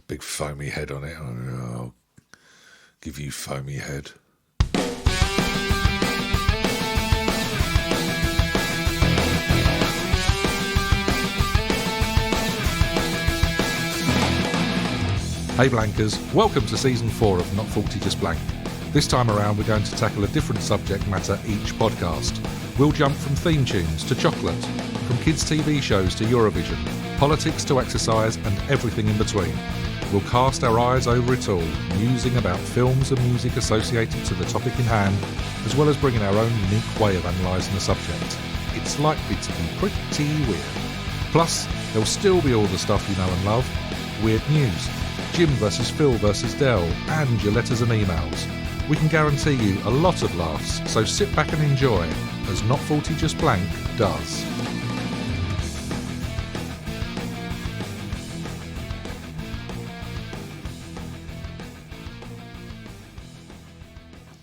Big foamy head on it. I'll give you foamy head. Hey Blankers, welcome to Season 4 of Not 40 Just Blank. This time around we're going to tackle a different subject matter each podcast. We'll jump from theme tunes to chocolate, from kids' TV shows to Eurovision, politics to exercise and everything in between. We'll cast our eyes over it all, musing about films and music associated to the topic in hand, as well as bringing our own unique way of analysing the subject. It's likely to be pretty weird. Plus, there'll still be all the stuff you know and love, weird news, Jim versus Phil versus Dell, and your letters and emails. We can guarantee you a lot of laughs, so sit back and enjoy, as Not 40 Just Blank does.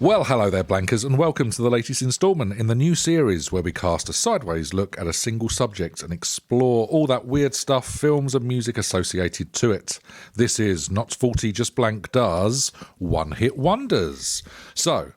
Well, hello there, Blankers, and welcome to the latest instalment in the new series where we cast a sideways look at a single subject and explore all that weird stuff, films and music associated to it. This is Not 40 Just Blank does One-Hit Wonders. So,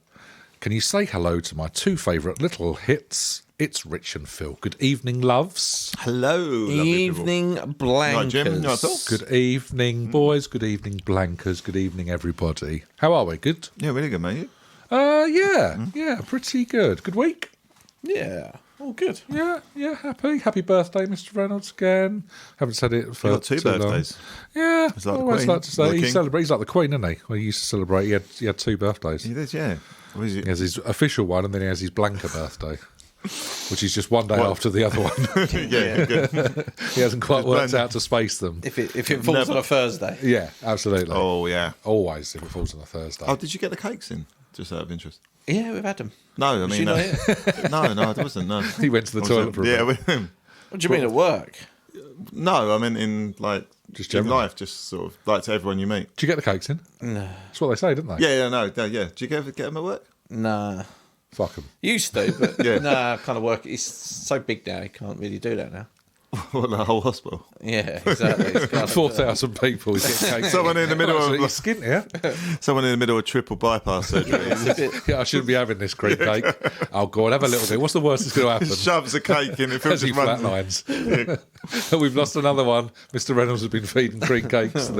can you say hello to my two favourite little hits? It's Rich and Phil. Good evening, loves. Hello. Evening, Blankers. Right, Jim, you all? Good evening, boys. Good evening, Blankers. Good evening, everybody. How are we? Good? Yeah, really good, mate. Yeah, pretty good. Good week? Yeah, all good. Yeah, happy. Happy birthday, Mr. Reynolds, again. Haven't said it for You got two birthdays. Long. Yeah, He's like I the always Queen. like to say The he King. celebrates. He's like the Queen, isn't he? Well, he used to celebrate. He had two birthdays. He did, yeah. What is it? He has his official one, and then he has his Blanca birthday, which is just one day after the other one. Yeah, good. He hasn't quite worked Blanca. out to space them. If it falls on a Thursday. Yeah, absolutely. Oh, yeah. Always if it falls on a Thursday. Oh, did you get the cakes in? Just out of interest. Yeah, we've had them. No, I mean, not here? no, it wasn't. No, He went to the toilet for a yeah, bit. with him. What do you mean at work? No, I mean in like Just in generally. life, just sort of like to everyone you meet. Did you get the cakes in? No. That's what they say, didn't they? Yeah. Did you get them at work? Nah. Fuck them. Used to, but Yeah. nah, kind of work. It's so big now, you can't really do that now. What, the whole hospital? Yeah, exactly. It's kind of, 4,000 people is getting cakes. Someone in the middle of He's skint here. someone in the middle of triple bypass surgery. it's a bit, Yeah, I shouldn't be having this cream cake. Oh, go on, have a little bit. What's the worst that's going to happen? Shoves a cake in. It feels As he just runs. flatlines. We've lost another one. Mr. Reynolds has been feeding cream cakes to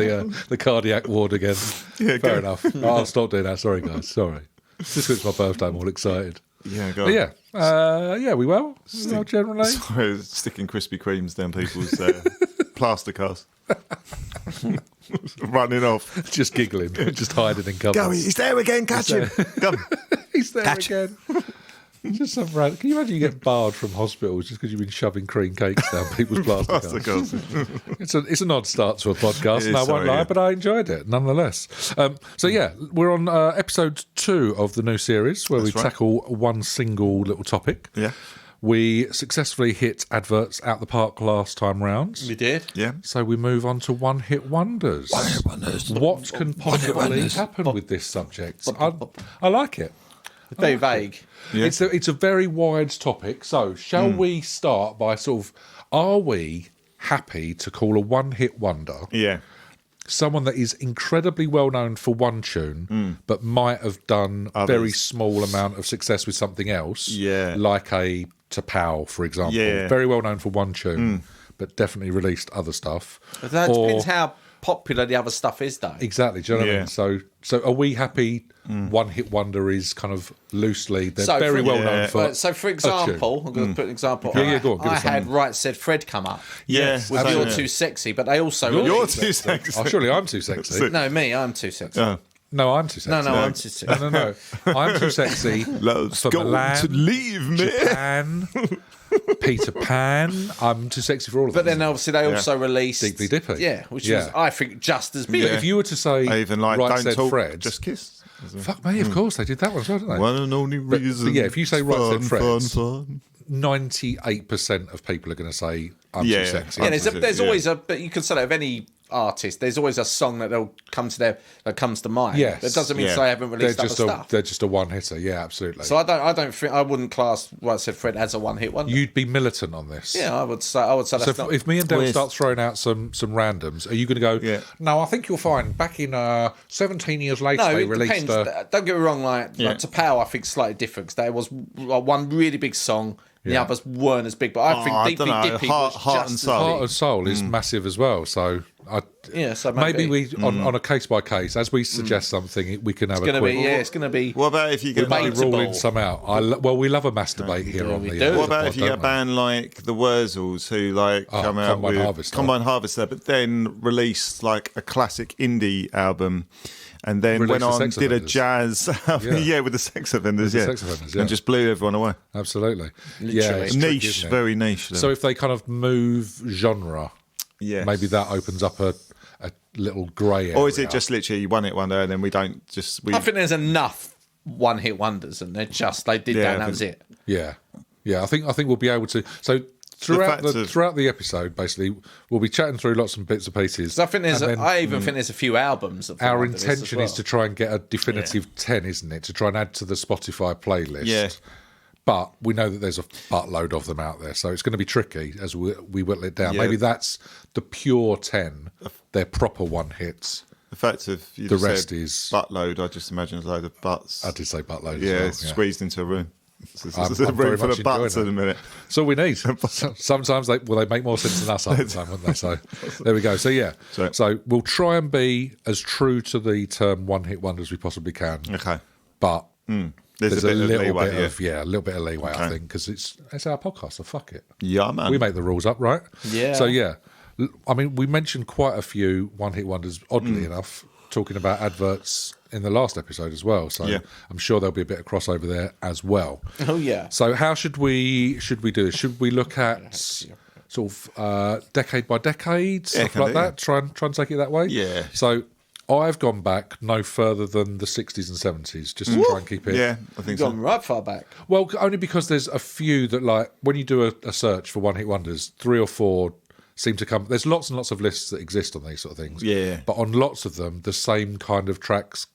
the cardiac ward again. Yeah, Fair go. enough. I'll stop doing that. Sorry, guys. Sorry. Just 'cause it's my birthday, I'm all excited. Yeah, go. But on. yeah, we well. We well generally. Sorry, sticking Krispy Kremes down people's plaster casts. Running off. Just giggling, just hiding in cupboards. Go, he's there again, catch him. Come. He's there Catch again. Just some random. Can you imagine you get barred from hospitals just because you've been shoving cream cakes down people's plaster Plaster casts? casts. It's an odd start to a podcast, It and I is, won't sorry, lie, yeah. but I enjoyed it nonetheless. So yeah, we're on episode 2 of the new series where we That's right. tackle one single little topic. Yeah. We successfully hit adverts out the park last time round. we did. Yeah. So we move on to one-hit wonders. What can possibly happen with this subject? I like it. Very vague. Yeah. It's a very wide topic. So shall we start by sort of, are we happy to call a one-hit wonder Yeah. someone that is incredibly well known for one tune, but might have done very small amount of success with something else? Yeah. Like a Tapao, for example. Yeah. Very well known for one tune, but definitely released other stuff. That depends how popular the other stuff is, though. Exactly. Do you know what I Yeah. mean? So are we happy one hit wonder is kind of loosely, they're So very for- well known Yeah. for So, for example, I'm going to put an example. Yeah, go on, give I us had something. Right Said Fred come up. Yeah. With same, You're yeah. Too Sexy, but they also... You're too sexy. Oh, surely I'm too sexy. No, me, I'm too sexy. No, I'm too sexy. No, I'm too sexy. No. I'm too sexy. Love's for going Milan, to leave me. Japan, Peter Pan. I'm too sexy for all of But them. then obviously they also released... Deeply Dippy. Yeah, which Yeah. was, I think, just as big. But if you were to say, I even like Right Don't Said Talk, Fred, Just Kiss. fuck me, of course, they did that one as well, didn't they? One and only reason. yeah, if you say Right Said Fred, fun. 98% of people are going to say, I'm Yeah, too sexy. Yeah, I'm there's too sexy, always a... But you can say that of any artist, there's always a song that comes to mind. Yes. That doesn't mean Yeah. they haven't released other stuff. They're just a one hitter. Yeah, absolutely. So I don't think I wouldn't class what I said Fred as a one hit wonder. You'd be militant on this. Yeah, I would say that's So not. if me and Del Well, start throwing out some randoms, are you going to go? Yeah. No, I think you'll find back in 17 years later No, they it released. depends. Don't get me wrong. Like Yeah. To Power, I think slightly different because there was one really big song. The Yeah. others weren't as big, but I think Deeply dunno. Dippy Heart- was Heart just and as Soul. big. Heart of Soul is massive as well. So So maybe we on a case by case, as we suggest something, we can have It's a gonna quick. be. Yeah, it's gonna be. What about if you get Maybe like, Debatable. ruling some out. Well, we love a masturbate here on we the. do. what about if you pod, get a don't band like the Wurzels who come out Combine with Harvester. Combine Harvester, but then released like a classic indie album, and then Released went the on Sex did a Offenders. jazz album, Yeah. with the Sex Offenders, the yeah, Sex Offenders, yeah. and just blew everyone away. we? Absolutely. Literally. Yeah, it's tricky, Niche, isn't it? very niche. So if they kind of move genre, yes. maybe that opens up a little grey area. or is it just literally one hit wonder, and then we don't just we I think there's enough one hit wonders, and they did Yeah, that, I and that was think- it. Yeah. I think we'll be able to. So throughout fact of- throughout the episode, basically, we'll be chatting through lots of bits and pieces. So I think there's. and then I even think there's a few albums. Of our Wonder List as intention is well. to try and get a definitive 10, isn't it? To try and add to the Spotify playlist. Yeah. But we know that there's a buttload of them out there, so it's going to be tricky as we whittle it down. Yeah. Maybe that's the pure 10, they're proper one hits. the fact of you The just rest said is- buttload. I just imagine a load of butts. I did say buttload yeah, as well. squeezed into a room. So I'm there's a very room full much of butts enjoying in a minute. So we need. Sometimes they make more sense than us half the time, wouldn't they? So there we go. So yeah. So- So we'll try and be as true to the term one hit wonder as we possibly can. Okay. But There's there's a bit of leeway, a little bit of leeway, I Okay. think, because it's our podcast, so fuck it. Yeah, man. We make the rules up, right? Yeah. So yeah, I mean, we mentioned quite a few one hit wonders, oddly enough, talking about adverts in the last episode as well. So Yeah. I'm sure there'll be a bit of crossover there as well. Oh yeah. So how should we do this? Should we look at sort of decade by decade, stuff can like do, that? Try and take it that way. Yeah. So I've gone back no further than the 60s and 70s, just to try and keep it. Yeah, I think You've so. gone right far back. Well, only because there's a few that, like, when you do a search for one hit wonders, 3 or 4 seem to come. There's lots and lots of lists that exist on these sort of things. Yeah. But on lots of them, the same kind of tracks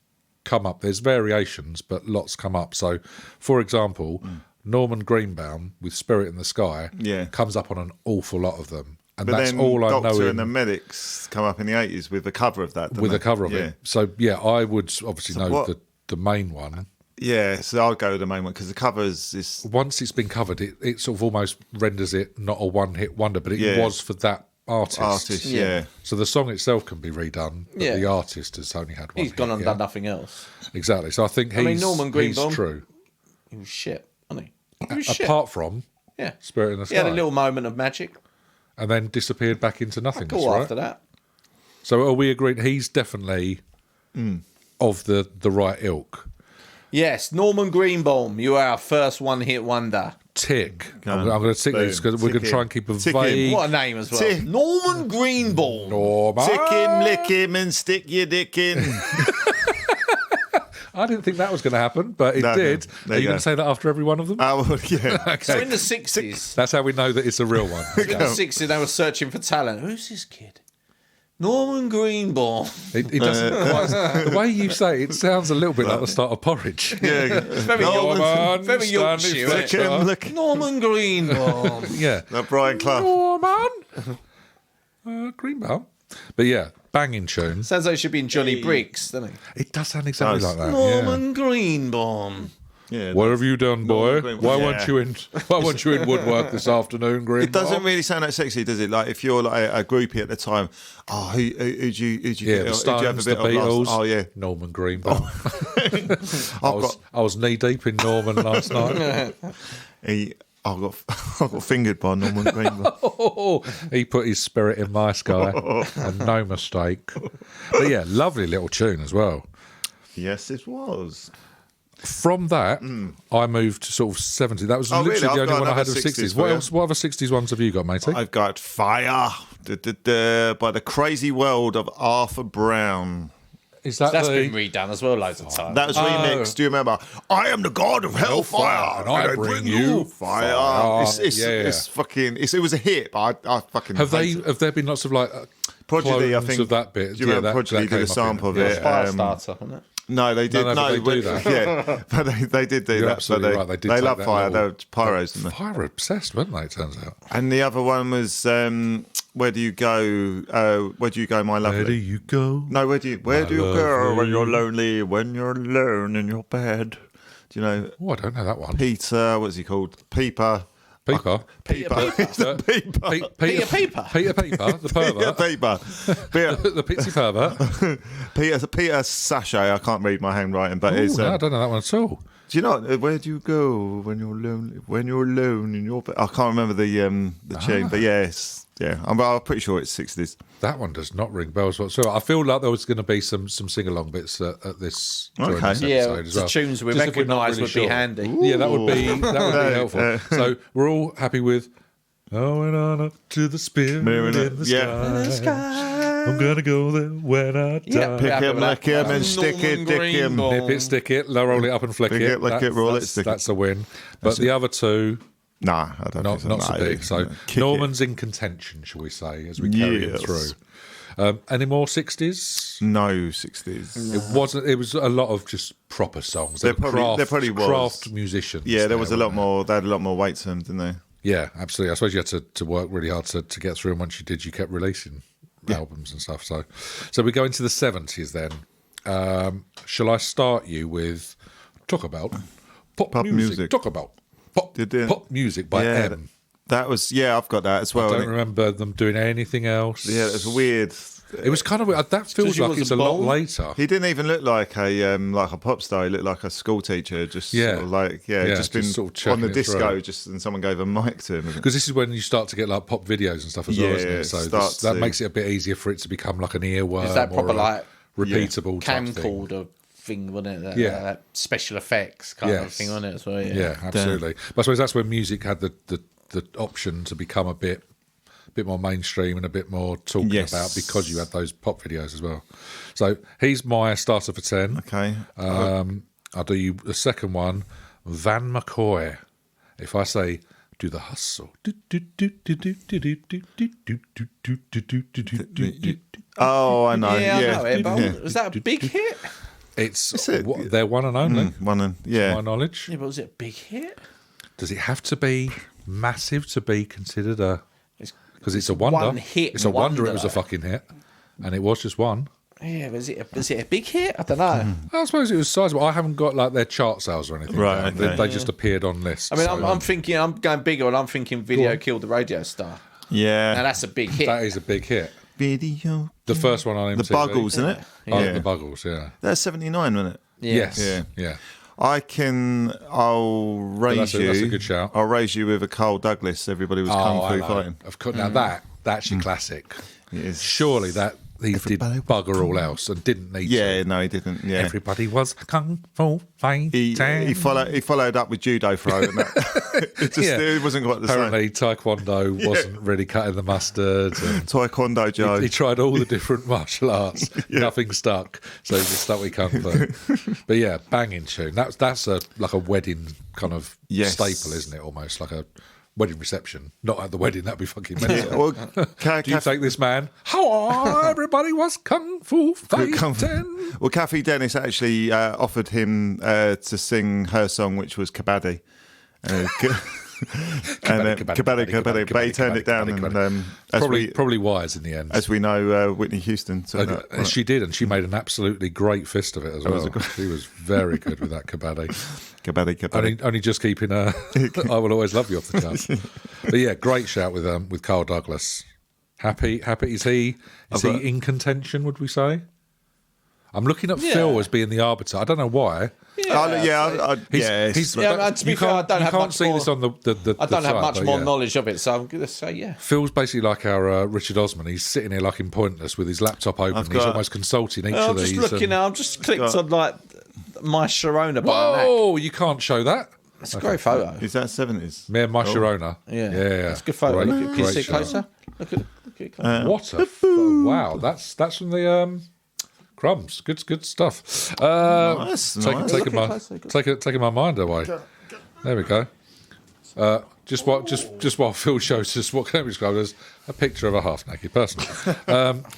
come up. There's variations, but lots come up. So, for example, Norman Greenbaum with Spirit in the Sky Yeah. comes up on an awful lot of them. And But that's then all I know Doctor him and the Medics come up in the 80s with the cover of that. didn't with they? a cover of yeah. it. So, yeah, I would obviously know what- the main one. Yeah, so I'll go with the main one because the cover is Once it's been covered, it sort of almost renders it not a one-hit wonder, but it Yeah. was for that artist. yeah. So the song itself can be redone, but Yeah. the artist has only had one. He's gone hit, and yeah. done nothing else. Exactly. So I think mean, Norman he's Greenbaum- true. He was shit, wasn't he? He was shit. Apart from Yeah. Spirit in the Sky, He had a little moment of magic. and then disappeared back into nothingness. Go Right. after that. So are we agreed? He's definitely of the right ilk. Yes, Norman Greenbaum, you are our first one-hit wonder. Tick. Go I'm on. going to tick this Boom. because we're going Tick to try him. and keep a Tick him. vague. What a name as well. Tick. Norman Greenbaum. Norman. Tick him, lick him, and stick your dick in. I didn't think that was going to happen, but it No, did. there Are you you going go. to say that after every one of them? Oh, well, yeah. So in the 60s, That's how we know that it's a real one. in the 60s, they were searching for talent. Who's this kid? Norman Greenbaum. It doesn't quite, the way you say it sounds a little bit like the start of Porridge. Yeah. Very, Norman, very Yorkshire. Stanley isn't it? Lick him, lick him. Norman Greenbaum. Yeah. That Brian Clough. Norman. Greenbaum. But yeah, banging tune. Sounds like it should be in Johnny Briggs, doesn't he? It does sound exactly Does. like that. Norman Greenbaum. Yeah. What have you done, boy? Greenbaum. Why Yeah. weren't you in? Why weren't you in woodwork this afternoon, Greenbaum? It doesn't really sound that sexy, does it? Like if you're like a groupie at the time, oh, who'd you Yeah, get? the Who'd you have a Stones, the bit of last? Beatles. Oh yeah, Norman Greenbaum. I've I was knee deep in Norman last night. I got fingered by Norman Greenbaum. Oh, he put his spirit in my sky, and no mistake. But yeah, lovely little tune as well. Yes, it was. From that, I moved to sort of 70. That was Oh, literally really? I've the only got one I had of another 60s. 60s What for you. else? What other 60s ones have you got, matey? I've got Fire by the Crazy World of Arthur Brown. Is that That's the... been redone as well loads of times. That was remixed. Do you remember? I am the god of hellfire, and I bring you fire. fire. It's Yeah. fucking. It was a hit, but I fucking Have hate it. there been lots of like Prodigy, I clones think, of that bit. Do you remember Prodigy did a sample of it? Firestarter, wasn't it? No, they did. No, but they do that. Yeah, but they did do You're that. absolutely but right. They did They take love that fire. little- They're pyros, didn't they? Fire obsessed, weren't they? It turns out. And the other one was Where Do You Go? Where Do You Go, My Lovely? Where do you go? No, where do you go lovely? when you're lonely? When you're alone in your bed? Do you know Oh, I don't know that one. Peter? What's he called? Peeper. Peeper. Peeper. Peeper. It's the Peeper. Peter Peeper. Peter Peeper, the Peter pervert. Peeper. Peter, The pixie pervert. Peter Sachet. I can't read my handwriting, but Ooh, it's. no, I don't know that one at all. Do you know where do you go when you're lonely? When you're alone in your bed? I can't remember the tune, but yes, I'm pretty sure it's 60s. That one does not ring bells whatsoever. I feel like there was going to be some sing-along bits at this during Okay. this Yeah, episode as the well. tunes we Just if we're not recognise really would be sure. handy. Yeah, that would be No, helpful. So we're all happy with going on up to the spirit in the sky. I'm gonna go there when I die. Yeah, Pick happy him, with lick that. him, and stick it, dick him. Greenbaum. Nip it, stick it, roll it up and flick Flick it, lick it, roll it, stick it. That's a win. But the other two, Nah, I don't not think so No, big. So kick Norman's in contention, shall we say, as we carry it Yes. through. Any more 60s? it. No 60s. It wasn't. It was a lot of just proper songs. They There were probably was. craft musicians. Yeah, there was a lot weren't there? more. They had a lot more weight to them, didn't they? Yeah, absolutely. I suppose you had to work really hard to get through, and once you did, you kept releasing albums and stuff. So we go into the 70s then. Shall I start you with talk about pop music? Talk about pop music by M. That was I've got that as well. I don't and remember them doing anything else. Yeah, it was weird. It was kind of weird. That feels you like it's a wasn't lot born? later. He didn't even look like a pop star. He looked like a school teacher. Just Yeah. sort of like Yeah, just been just sort of chucking on the it disco. through. And someone gave a mic to him. Because this is when you start to get like pop videos and stuff as well, Yeah, isn't it? it So starts that to- makes it a bit easier for it to become like an earworm. Is that proper or a like repeatable type thing. camcorder thing, wasn't it? That, Yeah. that special effects kind of Yes. thing on it as well. Yeah, absolutely. But I suppose that's when music had the option to become a bit more mainstream and a bit more talked Yes. about because you had those pop videos as well. So he's my starter for 10. Okay. I'll do you the second one, Van McCoy. If I say, do the hustle. Oh, I know. Yeah, Yeah, I know it, but was that a big hit? It's it. their one and only, one and to my knowledge. Yeah, but was it a big hit? Does it have to be massive to be considered a... It's, Because it's a wonder. one hit It's a wonder it wonder, was a though. fucking hit. And it was just one. yeah, was it a big hit? I don't know. I suppose it was sizable. I haven't got like their chart sales or anything. Right, down. okay. They just appeared on lists. I mean, so, I'm thinking, I'm going bigger, and I'm thinking Video Killed the Radio Star. Now Yeah. that's a big hit. that is a big hit. Video. The first one on MTV. The Buggles, isn't it? Oh, Yeah. the Buggles, yeah. That's 79, wasn't it? Yeah. Yes. Yeah. I'll raise you. That's a good shout. I'll raise you with a Carl Douglas. Everybody was Oh, kung I fu know. fighting. Of course. Now that's your classic. It is. Surely that he did bugger all else and didn't need Yeah, to. no, he didn't. Yeah. Everybody was kung fu fighting. He followed up with judo throw. And that, it wasn't quite the Apparently, Taekwondo wasn't really cutting the mustard. And same. Taekwondo Joe. he tried all the different martial arts. Nothing stuck, so he just stuck with kung fu. But yeah, banging tune. That's like a wedding kind of Yes. staple, isn't it? Almost like a wedding reception. Not at the wedding. That'd be fucking mental. Well, Do you take this man? How everybody was kung fu fighting. Well, Kathy Dennis actually offered him to sing her song, which was Kabaddi. Kabaddi, but he turned it down. And Probably wise in the end. as we know, Whitney Houston. So And she did, and she made an absolutely great fist of it as well. She was very good with that kabaddi. Kabaddi. Only just keeping her I Will Always Love You off the cuff. But yeah, great shout with Carl Douglas. Happy. Is he in contention, would we say? I'm looking at Phil as being the arbiter. I don't know why. To be He's- to be you fair, I can't, don't you have can't much see more- this on the I don't have chart, much but more yeah. knowledge of it, so I'm going to say yeah. Phil's basically like our Richard Osman. He's sitting here like in Pointless with his laptop open. He's got- almost consulting each I'm of just these. looking now. I've just clicked on like my Sharona by Mac. Whoa, you can't show that. It's a great photo. Is that 70s? Me and my Sharona. Yeah, It's it's a good photo. Can you great see it shot. closer? Look at it closer. What a wow! That's from the Crumbs. Good stuff. Nice. Taking Look my closer, good. taking my mind away. There we go. Just while Phil shows us what can be described as a picture of a half-naked person.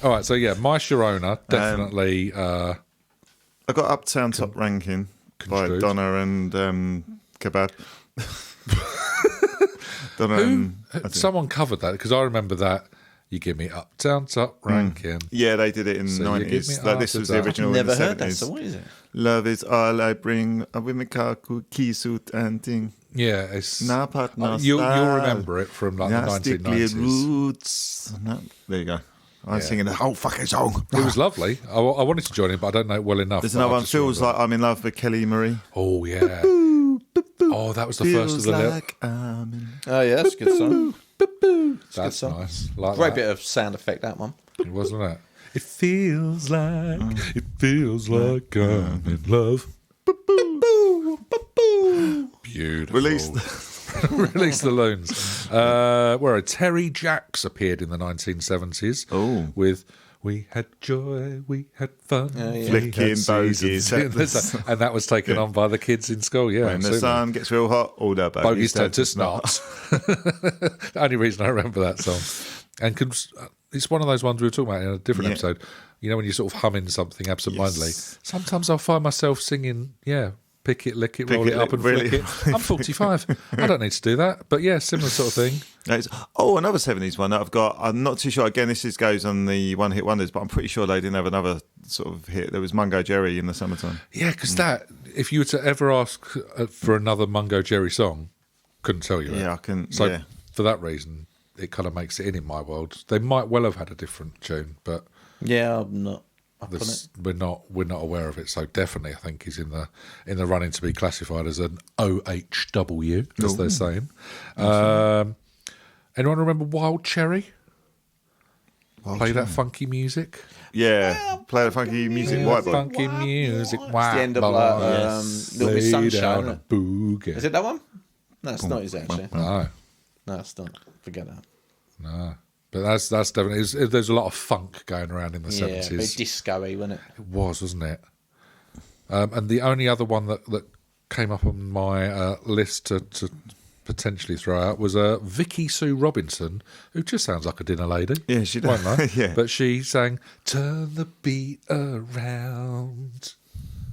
All right, so yeah, My Sharona, definitely... I got Uptown Top Ranking by construed. Donna and Kebab. Donna and... Someone covered that, because I remember that. You give me Uptown Top Ranking. Yeah, they did it in the So you give 90s. me This was the Uptown. original Never in the heard 70s. that. So what is it? Love is all I bring. A women kaku, key suit and thing. Yeah, it's... Na partner You'll style. remember it from like Na the stickly 1990s. roots. No, there you go. I was singing the whole fucking song. It was lovely. I wanted to join in, but I don't know it well enough. There's but another I one. just Feels remember- like I'm in love with Kelly Marie. Oh, yeah. Oh, that was the first of Feels the... like I'm in... Oh yeah, that's a good song. That's song. nice. Like Great that. bit of sound effect, that one. It wasn't it? It feels like I'm in love. Beautiful. Release the loons. Where Terry Jacks appeared in the 1970s. Oh. With We Had Joy, We Had Fun, yeah. Flicking bogies. and that was taken on by the kids in school. Yeah, When the absolutely. sun gets real hot, all the Bogies turn to snots. The only reason I remember that song. And it's one of those ones we were talking about in a different Yeah. episode. You know, when you're sort of humming something absentmindedly. Yes. Sometimes I'll find myself singing, pick it, lick it, Pick roll it, it up and really- flick it. I'm 45. I don't need to do that. But yeah, similar sort of thing. Another 70s one that I've got. I'm not too sure. Again, goes on the one hit wonders, but I'm pretty sure they didn't have another sort of hit. There was Mungo Jerry in the summertime. Yeah, because that, if you were to ever ask for another Mungo Jerry song, couldn't tell you it. Yeah, I can. So yeah. for that reason, it kind of makes it in my world. They might well have had a different tune, but Yeah, I'm not up on it. this, we're not aware of it. So definitely, I think he's in the running to be classified as an OHW, as they're saying. Anyone remember Wild Cherry? Play that funky music. Yeah, play the funky music, white boy. Funky music. Wow. the end of, like, Little Miss Sunshine, isn't it? Boogie. Is it that one? No, it's not his actually. No. No, it's not. Forget that. No, but that's definitely. There's a lot of funk going around in the Yeah, a bit 70s. disco-y, wasn't it? It was, wasn't it? And the only other one that came up on my list to potentially throw out was Vicky Sue Robinson, who just sounds like a dinner lady. Yeah, she does. Won't lie. Yeah. But she sang "Turn the Beat Around."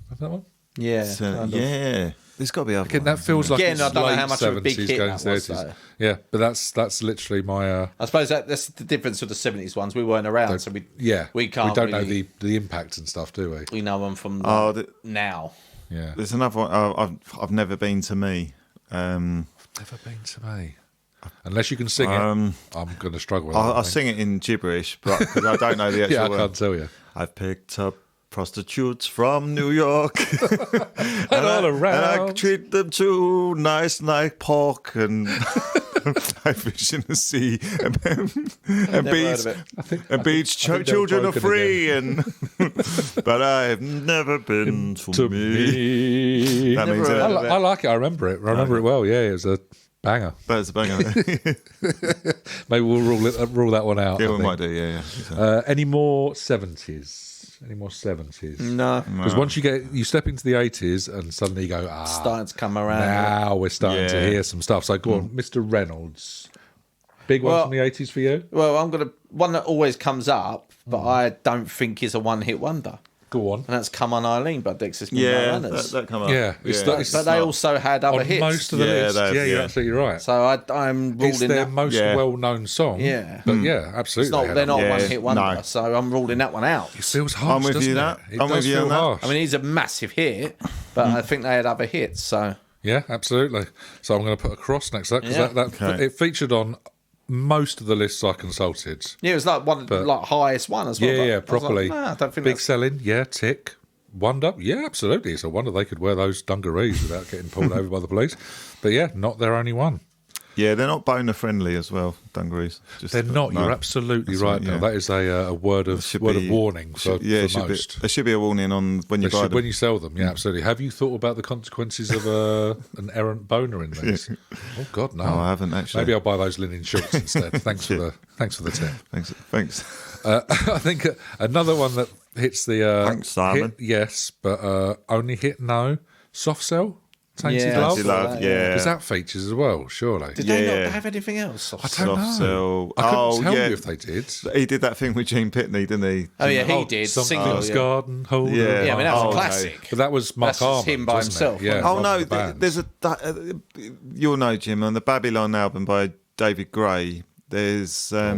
Remember that one? Yeah. So, kind of. yeah, there's got to be other Again, that ones, feels like Again, it's I don't know late how much of a big 70s hit going that was, 30s. though. Yeah, but that's literally my. I suppose that's the difference with the 70s ones. We weren't around, so we can't. We don't know really, the impact and stuff, do we? We know them from Oh, now. Yeah. There's another one. I've never been to me. Never been to me. Unless you can sing it, I'm going to struggle with that. I'll I think. sing it in gibberish, but 'cause I don't know the actual Yeah, I word. can't tell you. I've picked up prostitutes from New York And all around. and I treat them too nice like pork and I fish in the sea and Never beach heard of it. and beach I think they're children are broken free and but I've never been to me. That Never means heard I, of it. I like it. I remember it. I remember it well. Yeah, it was a banger. That's a banger. Maybe we'll rule that one out. Yeah, I we think. might do. Yeah. Any more 70s? Any more 70s? No. Because once you step into the 80s and suddenly you go, Starting to come around. now we're starting to Yeah. hear some stuff. So go on, Mr. Reynolds. Big one Well- from the 80s for you? Well, one that always comes up, but I don't think is a one-hit wonder, Go on. and that's "Come On Eileen" by Dexys Yeah, Runners. that come up. Yeah, it's yeah. it's But they also had other on hits. most of the Yeah, list. they have, Yeah, you're yeah. absolutely right. So I'm It's ruling their that. most Yeah. well-known song. Yeah. But yeah, absolutely. It's not, they're not Yeah, a one-hit wonder, no. so I'm ruling that one out. It feels harsh, I'm with doesn't you it? that. It I'm does with you feel on that. harsh. I mean, he's a massive hit, but I think they had other hits. So Yeah, absolutely. So I'm going to put a cross next to that because Yeah. Okay. it featured on most of the lists I consulted. yeah, it was like one, like highest one as well. Yeah, but yeah, I was like, properly. nah, I don't think Big that's. selling, yeah, tick. Wonder, yeah, absolutely. It's a wonder they could wear those dungarees without getting pulled over by the police. But yeah, not their only one. Yeah, they're not boner friendly as well, dungarees. Just- They're not. no. You're absolutely That's right. right, Now yeah. that is a word of Should word be- of warning for, should- yeah, for it should most. be, there should be a warning on when you They buy should- them. when you sell them, yeah, absolutely. Have you thought about the consequences of an errant boner in these? Oh God, no! No, I haven't actually. Maybe I'll buy those linen shorts instead. Thanks for the tip. Thanks. I think another one that hits the Thanks, Simon. hit, yes, but only hit no. Soft Cell, Tainted Yeah, Love? Tainted Love, yeah. Because that features as well, surely. Did they Yeah. not have anything else? I don't know. Soft Cell. I couldn't tell yeah. you if they did. He did that thing with Gene Pitney, didn't he? Oh, yeah, he did. Something's Single, Garden, hold Yeah. on. Yeah, I mean, that's Oh, a okay. classic. But that was Mark That's just Harmon, him by wasn't himself, it? Yeah, wasn't Oh rather no, than the band. there's you'll know, Jim, on the Babylon album by David Gray. There's I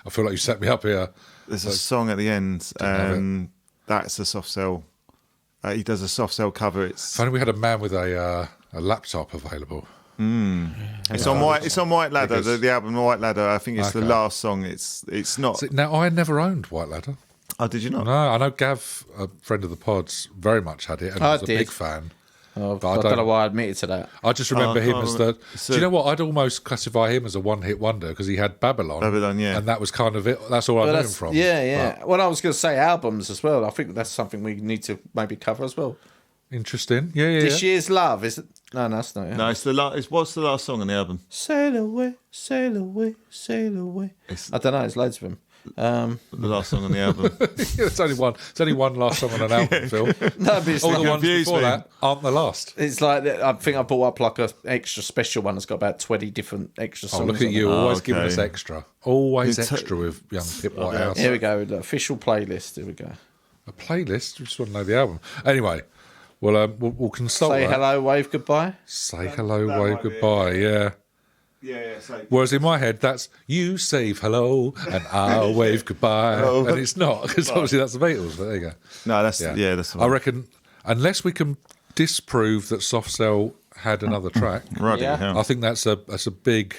feel like you set me up here. there's a song at the end. have That's a Soft Cell. He does a Soft Cell cover. If only we had a man with a laptop available. It's on White Ladder. Because- The album White Ladder. I think it's the Okay. last song. It's not. See, now, I never owned White Ladder. Oh, did you not? No, I know Gav, a friend of the pods, very much had it and I was a did. big fan. Oh, But I don't know why I admitted to that. I just remember him as the. so- do you know what? I'd almost classify him as a one-hit wonder because he had Babylon. Babylon, yeah. And that was kind of it. That's all I knew him from. Yeah. Well, I was going to say albums as well. I think that's something we need to maybe cover as well. But interesting. Yeah. This Year's Love, is it? No, that's not it. No, what's the last song on the album? Sail away, sail away, sail away. I don't know, there's loads of them. The last song on the album. It's only one. It's only one last song on an album, Phil. No, but it's, All the like, ones confused before me. that aren't the last. it's like I think I bought up like a extra special one that's got about 20 different extra songs. Oh, look at on you, it. always okay. giving us extra. Always It's- extra with young Pip Whitehouse. Here we go, the official playlist. Here we go. A playlist. We just want to know the album. Anyway, well, we'll consult. Say that. hello, wave goodbye. Say hello, that wave might be goodbye. Yeah. Yeah. So Whereas in my head, that's you save hello and I'll wave goodbye, and it's not because obviously that's the Beatles. But there you go. no, that's that's. The I one. reckon unless we can disprove that Soft Cell had another track, Bloody Yeah. hell. I think that's a big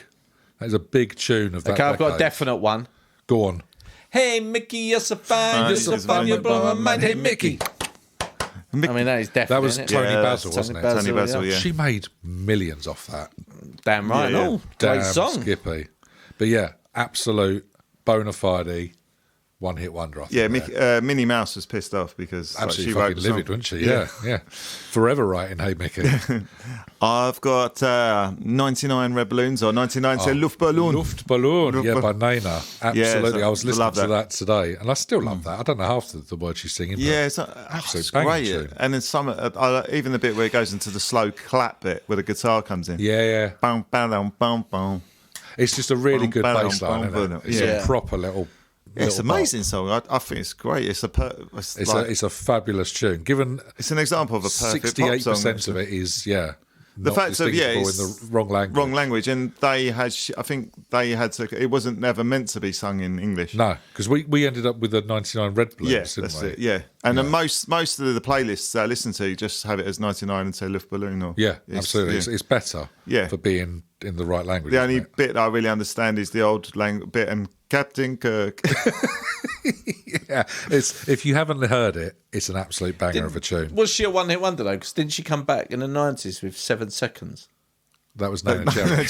tune of that. Okay, I've got a decade. definite one. Go on. Hey, Mickey, you're so fine. You're Right, so it's fine. fine. You're blowing my mind. Hey, Mickey. I mean, that is definite. That was isn't it? Tony Yeah, Basil, that's wasn't it? Tony Basil, yeah. She made millions off that. Damn right. Yeah, yeah. Oh, Damn great song. Skippy. But yeah, absolute bona fide one-hit wonder. I think, Yeah, there. Minnie Mouse was pissed off because Absolutely she wrote fucking the song. livid, wasn't she? Yeah. Forever writing, hey, Mickey. I've got 99 Red Balloons or 99 Luftballon. Luftballon, yeah, by Nana. Absolutely. so I was I listening love to that. that today, and I still love that. I don't know half the words she's singing. But Yeah, it's absolute great. banging tune. And then some, even the bit where it goes into the slow clap bit where the guitar comes in. Yeah. Bum, bum, bum, bum. It's just a really good Bum, bum, bass line, bum, isn't it? bum. It's Yeah. a proper little. It's little amazing song. I think it's great. It's It's a fabulous tune. Given it's an example of a perfect pop 68% song. of it is The fact of distinguishable it's in the wrong language. Wrong language, and they had. I think they had to. It wasn't never meant to be sung in English. No, because we ended up with the 99 Red Balloons, Yeah, didn't that's we? it. Yeah, and then most of the playlists I listen to just have it as 99 and say Luftballon. Or Yeah, absolutely. yeah. It's better Yeah. for being in the right language. The isn't only it? bit I really understand is the old bit and Captain Kirk. Yeah, if you haven't heard it, it's an absolute banger of a tune. Was she a one-hit wonder though? Because didn't she come back in the 90s with 7 Seconds? That was Nana Cherry.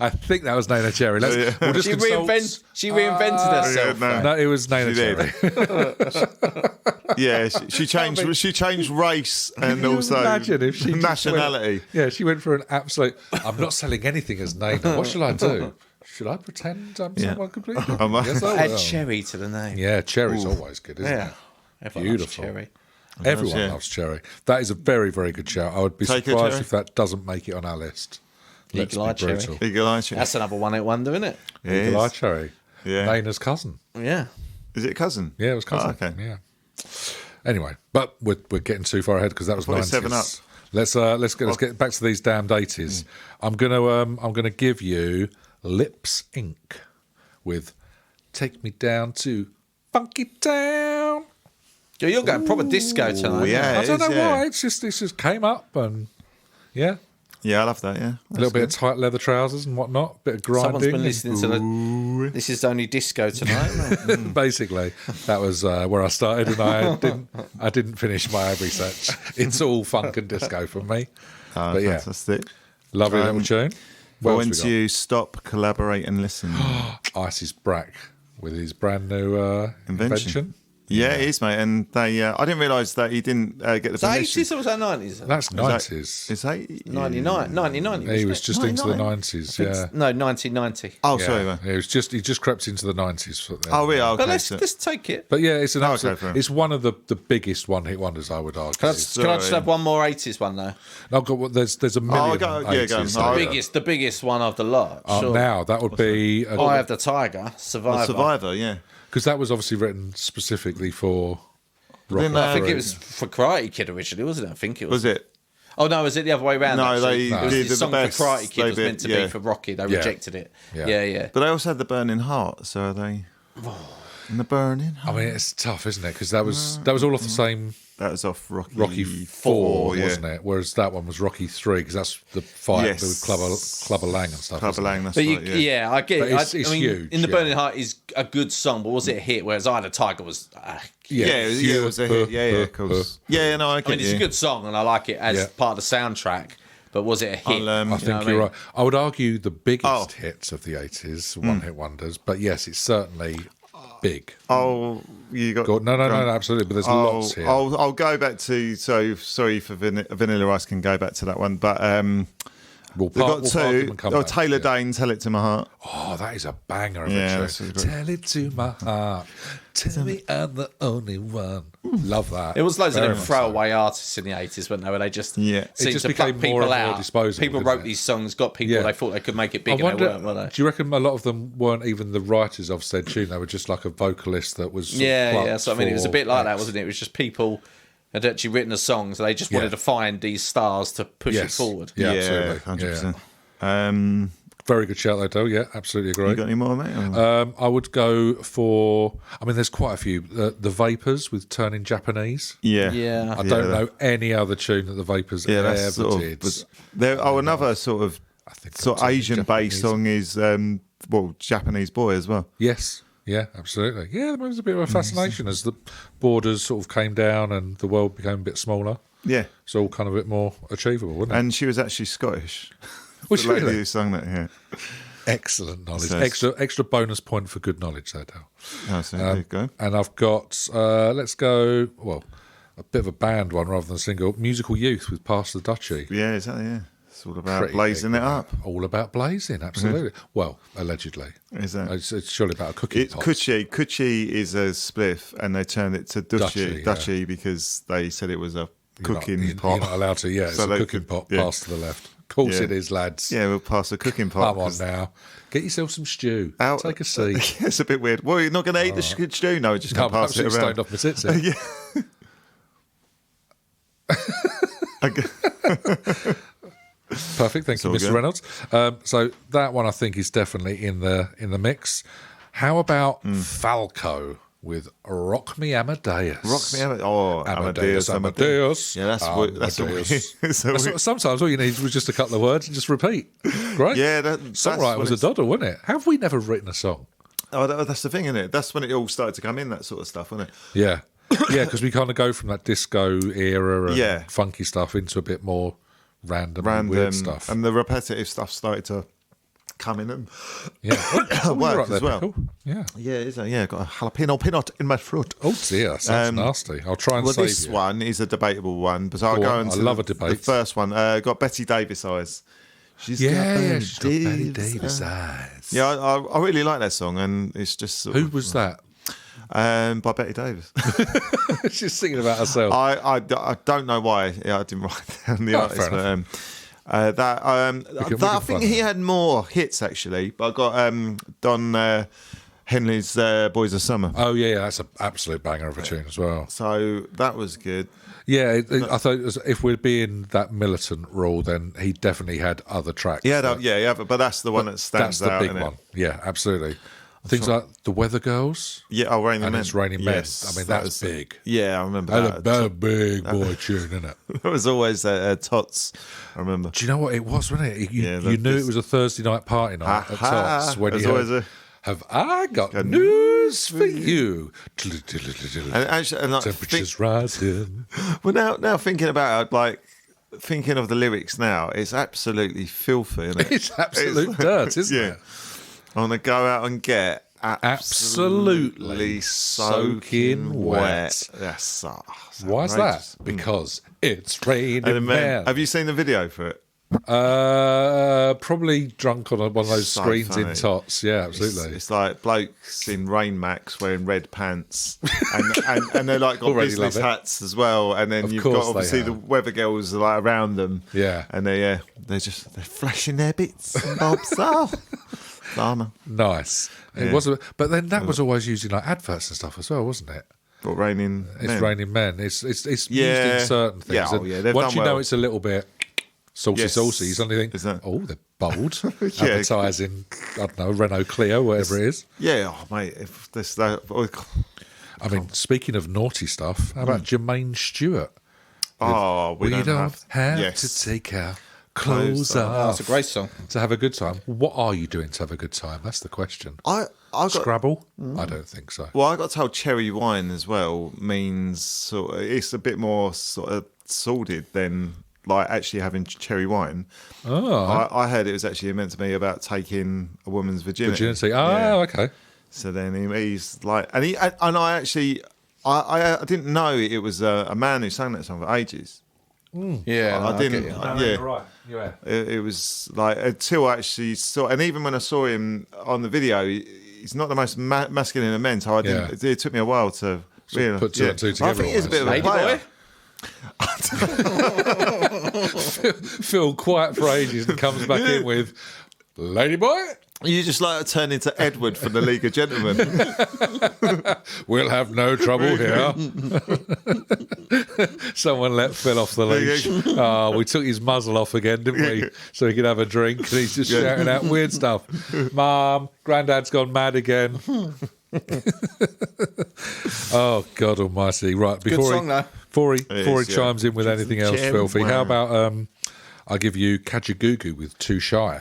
I think that was Nana Cherry. We'll just She reinvented herself. no. No, it was Nana She Cherry. did. Yeah, she changed. She changed race and also Imagine if she just nationality. went- yeah, she went for an absolute. I'm not selling anything as Nana. What shall I do? Should I pretend I'm someone completely different? Yes, I Add will. Cherry to the name. Yeah, Cherry's always good, isn't Yeah. it? Everyone loves Beautiful. Cherry. Everyone yeah. loves Cherry. That is a very, very good shout. I would be Take a surprised Cherry. if that doesn't make it on our list. Let's Eagle Eye be Cherry. brutal. Eagle Eye Cherry. That's another one-hit wonder, isn't it? It Eagle Eye is. Cherry. Yeah. Nana's cousin. Yeah. Is it cousin? Yeah, it was cousin. Oh, okay. Yeah. Anyway, but we're getting too far ahead because that was thought it was 7 90s. Up. Let's get back to these damned 80s. I'm gonna give you Lips Inc. with "Take Me Down to Funky Town." Yeah, you're going proper disco tonight. yeah. I don't know is, yeah. why. It just came up and yeah, Yeah, I love that. Yeah, a little bit of tight leather trousers and whatnot, bit of grinding. Someone's been listening to the. This is only disco tonight. Mate. Basically, that was where I started, and I didn't finish my research. It's all funk and disco for me. But yeah, fantastic. lovely little tune. What else When we got? to stop, collaborate, and listen. Ice is Brack with his brand new invention. Yeah, it is, mate. And they, I didn't realise that he didn't get the Was that permission. 80s or was that 90s? That's 90s. It's 80? 99. 99. He was just into the 99? 90s, yeah. No, 1990. Oh, Yeah. sorry, man. He just crept into the 90s. Oh, really? Okay. But let's so- take it. But yeah, it's an Okay, absolute, fair. it's one of the biggest one-hit wonders, I would argue. Can I just have one more 80s one though? I've got, there's a million go on. 80s. Oh, there. yeah. The biggest one of the lot. Sure. Now, that would be... Eye of the Tiger, Survivor. Survivor, yeah. Because that was obviously written specifically for rock. Didn't I think they- it was for Karate Kid originally, wasn't it? I think it was. Was it? Oh no, was it the other way around? No, actually? they It was did the the song best. for Karate Kid They was did, meant to yeah. be for Rocky. They rejected it. Yeah. Yeah. But they also had the Burning Heart, so are they... And the Burning I Heart. mean, it's tough, isn't it? Because that was all off the same That was off Rocky, Rocky 4, yeah. wasn't it? Whereas that one was Rocky 3, because that's the fight Yes. with Clubber Lang and stuff. Clubber isn't it? Lang, that's But right, yeah. I get But it. it's I mean, huge, In the yeah. Burning Heart is a good song, but was it a hit? Whereas Eye of the Tiger was. Yeah, it was a hit. Yeah, of course. Yeah, no, I get I mean, it's you. a good song, and I like it as Yeah. part of the soundtrack. But was it a hit? I'll, I You think know what I you're mean? right. I would argue the biggest Oh. hits of the 80s, one-hit wonders. But yes, it's certainly big. Oh, you got... No, absolutely. But there's lots here. I'll go back to... So, sorry for Vanilla Ice can go back to that one. But We'll they've park got them two... and come Oh, back, Taylor yeah. Dane, Tell It To My Heart. Oh, that is a banger of Yeah, a that's tune. really good. Tell it to my heart. Tell me I'm the only one. Love that. It was loads Very of them much throwaway artists in the 80s, weren't there? Where they just Yeah. seemed just to became pluck more people and more out. disposable, People didn't wrote it? these songs, got people Yeah. they thought they could make it I big, and wonder, they weren't, were they? do you reckon a lot of them weren't even the writers of said tune? They were just like a vocalist that was sort of Yeah. plucked So I mean, it was a for bit like that, acts. wasn't it? It was just people had actually written a song, so they just wanted Yeah. to find these stars to push it Yes. forward. Yeah, absolutely. 100%. Very good shout though, Del. Yeah, absolutely agree. You got any more, mate? Or- I would go for. I mean, there's quite a few. The Vapors with Turning Japanese. Yeah. Yeah. I don't know any other tune that the Vapors Yeah, that's ever sort of... did. another sort of think sort of Turning Asian-based Japanese. song is, Japanese Boy as well. Yes. Yeah, absolutely. Yeah, there was a bit of a fascination as the borders sort of came down and the world became a bit smaller. Yeah. It's all kind of a bit more achievable, wasn't it? And she was actually Scottish. Was The she lady really? who sung that, yeah. Excellent knowledge. So- Extra bonus point for good knowledge there, Dale. Oh, so there you go. And I've got, let's go, well, a bit of a band one rather than a single. Musical Youth with Pass the Duchy. Yeah, exactly, yeah. It's all about Pretty blazing big, it up. All about blazing, absolutely. Well, allegedly. Is that? It's surely about a cooking It's pot. Kuchi is a spliff, and they turned it to Duchy, Duchy because they said it was a cooking you're pot. You're not allowed to, yeah. It's So a they cooking could- pot, yeah. pass to the left. Of course Yeah. it is, lads. Yeah, we'll pass a cooking pot. Come on 'cause now. Get yourself some stew. out- Take a seat. It's a bit weird. Well, you're not going to eat the stew? No, just No, going I'm to pass it absolutely around. stoned off my tits here. Yeah. Perfect, thank you, all Mr. good. Reynolds. So that one I think is definitely in the mix. How about Falco with Rock Me Amadeus? Rock me, Amadeus. Amadeus. Yeah, that's Amadeus. that's a weird- Sometimes all you need was just a couple of words and just repeat. Great. Yeah, that's Songwriter when was a it's- dodder, wasn't it? How have we never written a song? Oh, that's the thing, isn't it? That's when it all started to come in, that sort of stuff, wasn't it? Yeah. Yeah, because we kind of go from that disco era and Yeah. funky stuff into a bit more random weird stuff. And the repetitive stuff started to come in and Yeah. Oh, work you're right as well. Pickle. Yeah. yeah, got a jalapeno peanut in my throat. Oh dear, sounds nasty. I'll try and Well, save this you. one is a debatable one, but I'll Go go on, into I love the, a debate. the first one. Got Betty Davis eyes. She's Yeah, got yeah, she's got Betty Davis Davis eyes. eyes. Yeah, I really like that song, and it's just sort Who of, was that? by Betty Davis. She's singing about herself. I don't know why. Yeah, I didn't write down the Oh, artist, fair but we can I think find he that. had more hits actually. But I got Don Henley's "Boys of Summer," Oh yeah, that's an absolute banger of a tune as well. so that was good. Yeah, I thought it was, if we're being that militant rule, then he definitely had other tracks. Yeah, that- yeah, but that's the one that stands that's the out. big innit? one. Yeah, absolutely. Things like the Weather Girls Yeah, oh, Raining and Men. It's Raining Men. Yes, I mean, that that's was- big. Yeah, I remember That's that. a big boy tune, isn't it? It was always Tots. I remember. Do you know what it was, wasn't it? You, Yeah, you knew this- it was a Thursday night party night at Ha-ha. Tots when There's you always heard, a- have I got news for you? And actually, and like, Temperatures rising. well, now thinking about it, like thinking of the lyrics now, it's absolutely filthy. Isn't it? It's absolute dirt, isn't yeah. it? I want to go out and get absolutely soaking wet. That's Why is that? Because it's raining men. Have you seen the video for it? Probably drunk on one of those So screens funny. in Tots. Yeah, absolutely. It's like blokes in Rain Max wearing red pants, and they're like got Already business love it. hats as well. And then Of you've course got they obviously the have. weather girls are like around them. Yeah. and they're flashing their bits and bobs. Oh, drama. Nice. It was, but then that was always used in like adverts and stuff as well, wasn't it? But raining. It's men. raining men. It's used Yeah. in certain things. Yeah, oh, And yeah, they've once done you know well. it's a little bit saucy, Yes. saucy, you suddenly think, Is that- oh, they're bold. Yeah. Advertising, I don't know, Renault Clio, whatever it is. Yeah, oh, mate. If this that. I mean, speaking of naughty stuff, how about Jermaine Stewart? Oh, we don't have yes. to take our Clothes clothes off. Oh, off it's a great song. to have a good time. What are you doing to have a good time? That's the question. I got Scrabble? I don't think so. Well, I got told cherry wine as well means sort of, it's a bit more sort of sordid than like actually having cherry wine. Oh, I heard it was actually meant to be about taking a woman's virginity. virginity. Oh, Yeah. okay. So then he's like, and I actually, I didn't know it was a man who sang that song for ages. Yeah, I didn't. get you. Yeah. Right. Yeah. It was like until I actually saw, and even when I saw him on the video, he's not the most masculine of men. So I didn't. It took me a while to really put two and two I together think he's a bit of a Lady player. boy? Phil quiet for ages and comes back in with Lady Boy. You just like to turn into Edward from the League of Gentlemen. We'll have no trouble here. Someone let Phil off the leash. Oh, we took his muzzle off again, didn't we? So he could have a drink. And he's just shouting out weird stuff. Mum, Grandad's gone mad again. Oh, God almighty. Right, before song, though. before he is, yeah. chimes in with anything else Cherry filthy, how wine. about I give you Kajagoogoo with Too Shy?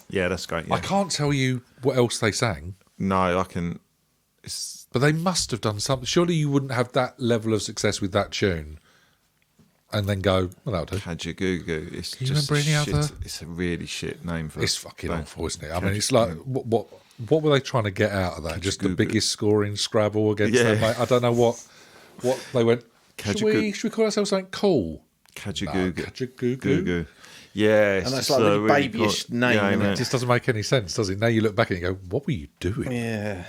Yeah, that's great. I Yeah. can't tell you what else they sang. No, I can. It's, But they must have done something. Surely you wouldn't have that level of success with that tune and then go, well, that'll do. Kajagoogoo. It's you just remember any shit. other- It's a really shit name for. It's fucking band. awful, isn't it? I mean, it's like, what were they trying to get out of that? Just the Kajagoogoo. biggest scoring Scrabble against Yeah. them? I don't know what they went, should we call ourselves something cool? Kajagoogoo. Kajagoogoo. Goo-goo. Yeah, it's And that's just like a a really babyish cool- name, yeah, isn't innit? It just doesn't make any sense, does it? Now you look back and you go, what were you doing? Yeah.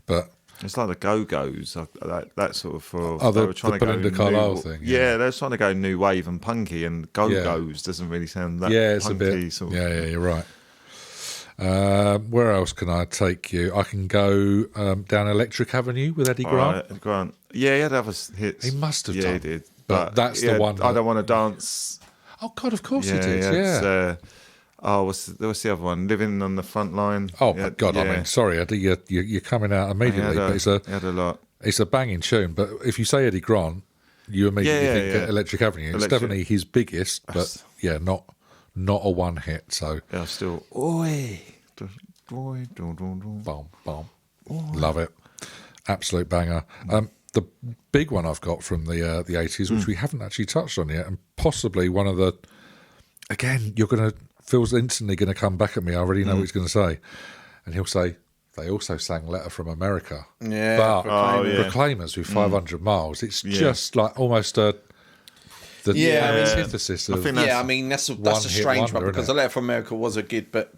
But It's like the Go-Go's, that sort of for. Oh, they the were trying to Belinda go Carlisle new, thing, Yeah. yeah. they were trying to go new wave and punky, and Go-Go's doesn't really sound that. yeah, it's punky a bit. Sort of. Yeah, you're right. Where else can I take you? I can go down Electric Avenue with Eddie Grant. Right, Grant. Yeah, he had other hits. He must have Yeah, done. he did. But that's the yeah, one I that- don't want to dance. Oh God, of course Yeah, he did. yeah. Yeah. it's, what's the other one? Living on the Front Line. Oh Yeah, my God! yeah. I mean, sorry, Eddie, you're coming out He immediately, but he had a lot. it's a banging tune. But if you say Eddie Grant, you immediately Yeah, think yeah. Electric Avenue. It's Electric. definitely his biggest, but yeah, not a one hit. So Yeah, still. Oi. Oi, dun, dun, dun. bomb, bomb, love it, absolute banger. The big one I've got from the 80s, which we haven't actually touched on yet, and possibly one of the. Again, Phil's instantly going to come back at me. I already know what he's going to say, and he'll say they also sang "Letter from America." Yeah, but Proclaimers. yeah. Proclaimers with 500 miles. It's just like almost the Yeah, I mean, antithesis of. think Yeah, I mean, that's a one-hit strange wonder, one because innit? The Letter from America was a good, but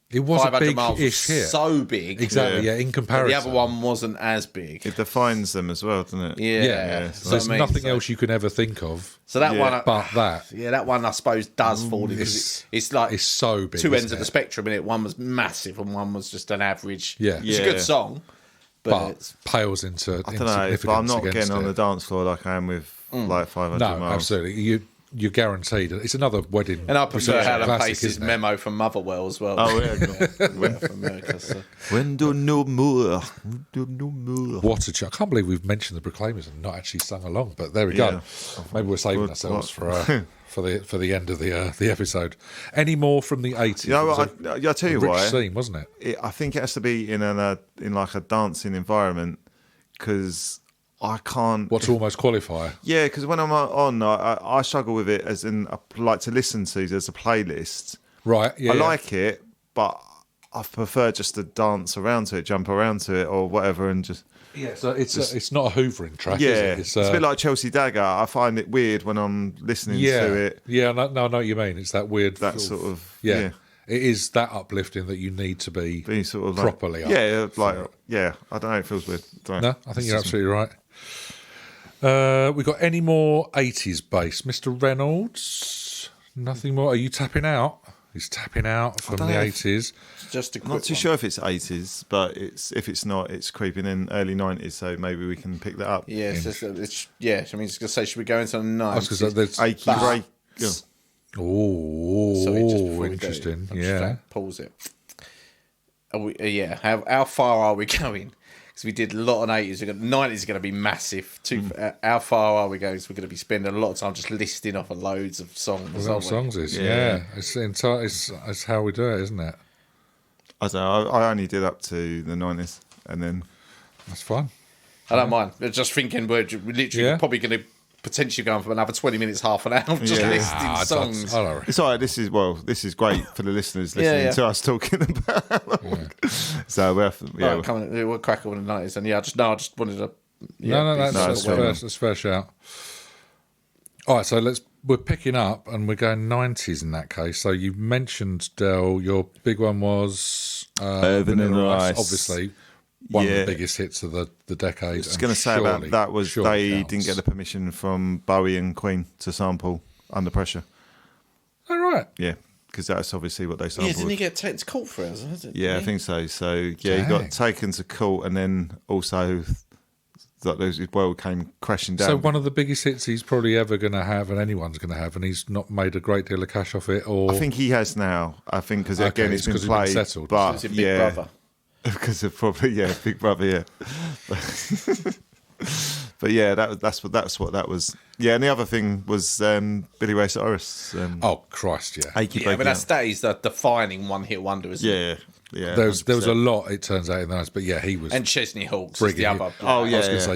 It was a 500 miles was big-ish hit. so big. Exactly. Yeah, in But comparison, the other one wasn't as big. It defines them as well, doesn't it? Yeah. Yeah, So there's I mean, nothing so- else you can ever think of So that Yeah. one, but that. yeah, that one I suppose does fall in because it's like It's so big. two ends isn't of the it? spectrum in it. One was massive and one was just an average. Yeah. It's a Yeah. good song, but but it's, pales into I don't know, but I'm not getting on the the dance floor like I am with like 500 No, miles. absolutely. You're guaranteed. It's another wedding. and I prefer reception Alan classic, Pace's isn't it? memo from Motherwell as well. Oh, yeah. Letter from America. So. When do no more. When do no more. What I can't believe we've mentioned the Proclaimers and not actually sung along. But there we Yeah. go. Maybe we're saving Good ourselves luck. for the end of the episode. Any more from the 80s? You know It was what? I'll tell you rich why. scene, wasn't it? I think it has to be in like a dancing environment because I can't. What to almost qualify? Yeah, because when I'm on, I struggle with it as in I like to listen to as a playlist. Right. Yeah. I like it, but I prefer just to dance around to it, jump around to it, or whatever, and just. Yeah, so it's not a hoovering track, Yeah, is it? it's a bit like Chelsea Dagger. I find it weird when I'm listening to it. Yeah, no, I know what you mean. It's that weird... That sort of yeah. It is that uplifting that you need to be sort of properly up. Yeah, I don't know, it feels weird. No, I think you're absolutely right. We got any more 80s bass? Mr. Reynolds? Nothing more? Are you tapping out? He's tapping out from the 80s. Just a quick Not too one. sure if it's 80s, but if it's not, it's creeping in early 90s, so maybe we can pick that up. Yeah, it's I mean, it's going to say, should we go into the 90s? Achy Break. Oh, Sorry, just before we do, interesting. I'm just Yeah. trying to pause it. How far are we going? Because we did a lot on 80s. 90s is going to be massive. How far are we going? So we're going to be spending a lot of time just listing off loads of songs. What songs is? Yeah. It's how we do it, isn't it? I don't know. I only did up to the 90s, and then That's fine. I don't mind. But just thinking we're literally probably going to potentially go on for another 20 minutes, half an hour, just listing songs. I don't know. it's all right. This is great for the listeners listening to us talking about. So We'll crack on the 90s, and I just wanted to. That's fair shout. All right, so we're picking up and we're going 90s in that case. So you mentioned, Del, your big one was Vanilla Ice. Obviously, one of the biggest hits of the decade. I was going to say about that was they didn't get the permission from Bowie and Queen to sample Under Pressure. All right. Yeah, because that's obviously what they Yeah, sampled. didn't he get taken to court for it? Yeah, I think so. So he got taken to court, and then also that his world came crashing down. So one of the biggest hits he's probably ever going to have, and anyone's going to have, and he's not made a great deal of cash off it. Or I think he has now. I think because again it's been played, settled. but It's a Big Brother. because of probably Big Brother, yeah. But yeah, that's what that was. Yeah, and the other thing was Billy Ray Cyrus. Oh Christ, yeah. Achy Yeah, Breaky but that Heart. is the defining one-hit wonder, isn't it? Yeah. There was 100%. a lot. It turns out in those, but yeah, he was. And Chesney Hawkes is the Frigging- other. Oh, yeah. I was going to say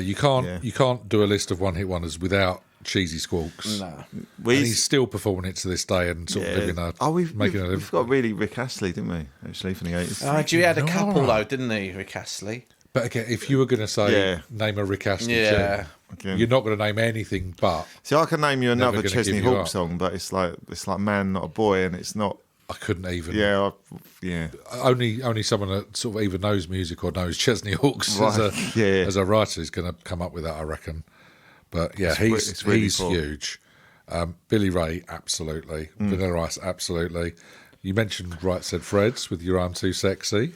you can't do a list of one-hit wonders without cheesy squawks. No. And he's still performing it to this day and sort of living a making a living. we've got really Rick Astley, didn't we? Actually, from the 80s. You had a couple though, didn't he, Rick Astley? But again, if you were going to say name a Rick Astley tune, you're not going to name anything but. See, I can name you another gonna Chesney give you Hawkes up. song, but it's like Man, Not a Boy, and it's not. I couldn't even. Yeah. Only someone that sort of either knows music or knows Chesney Hawkes Right. as a writer is going to come up with that, I reckon. But yeah, it's really he's cool. huge. Billy Ray, absolutely. Vanilla Ice, absolutely. You mentioned Right Said Fred's with Your I'm Too Sexy.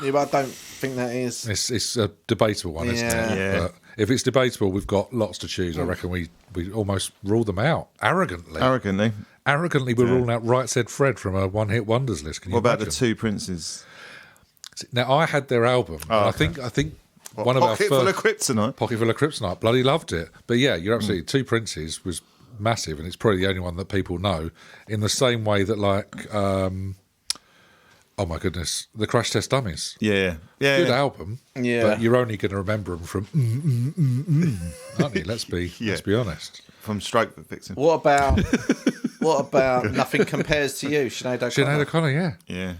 Yeah, but I don't think that is. It's a debatable one, isn't it? Yeah. But if it's debatable, we've got lots to choose. I reckon we almost rule them out arrogantly. Arrogantly. We're ruling out Right Said Fred from a One Hit Wonders list. Can you What about imagine? the Two Princes? Now I had their album. And okay. I think one of our Pocket first Full of Kryptonite. Pocket Full of Kryptonite. Bloody loved it. But yeah, you're absolutely Two Princes was massive, and it's probably the only one that people know. In the same way that oh my goodness, the Crash Test Dummies. Yeah. Good album. Yeah. But you're only going to remember them from aren't you? Let's be honest. From Stroke Fixing. What about Nothing Compares to You, Sinead O'Connor? Sinead O'Connor, yeah. Yeah.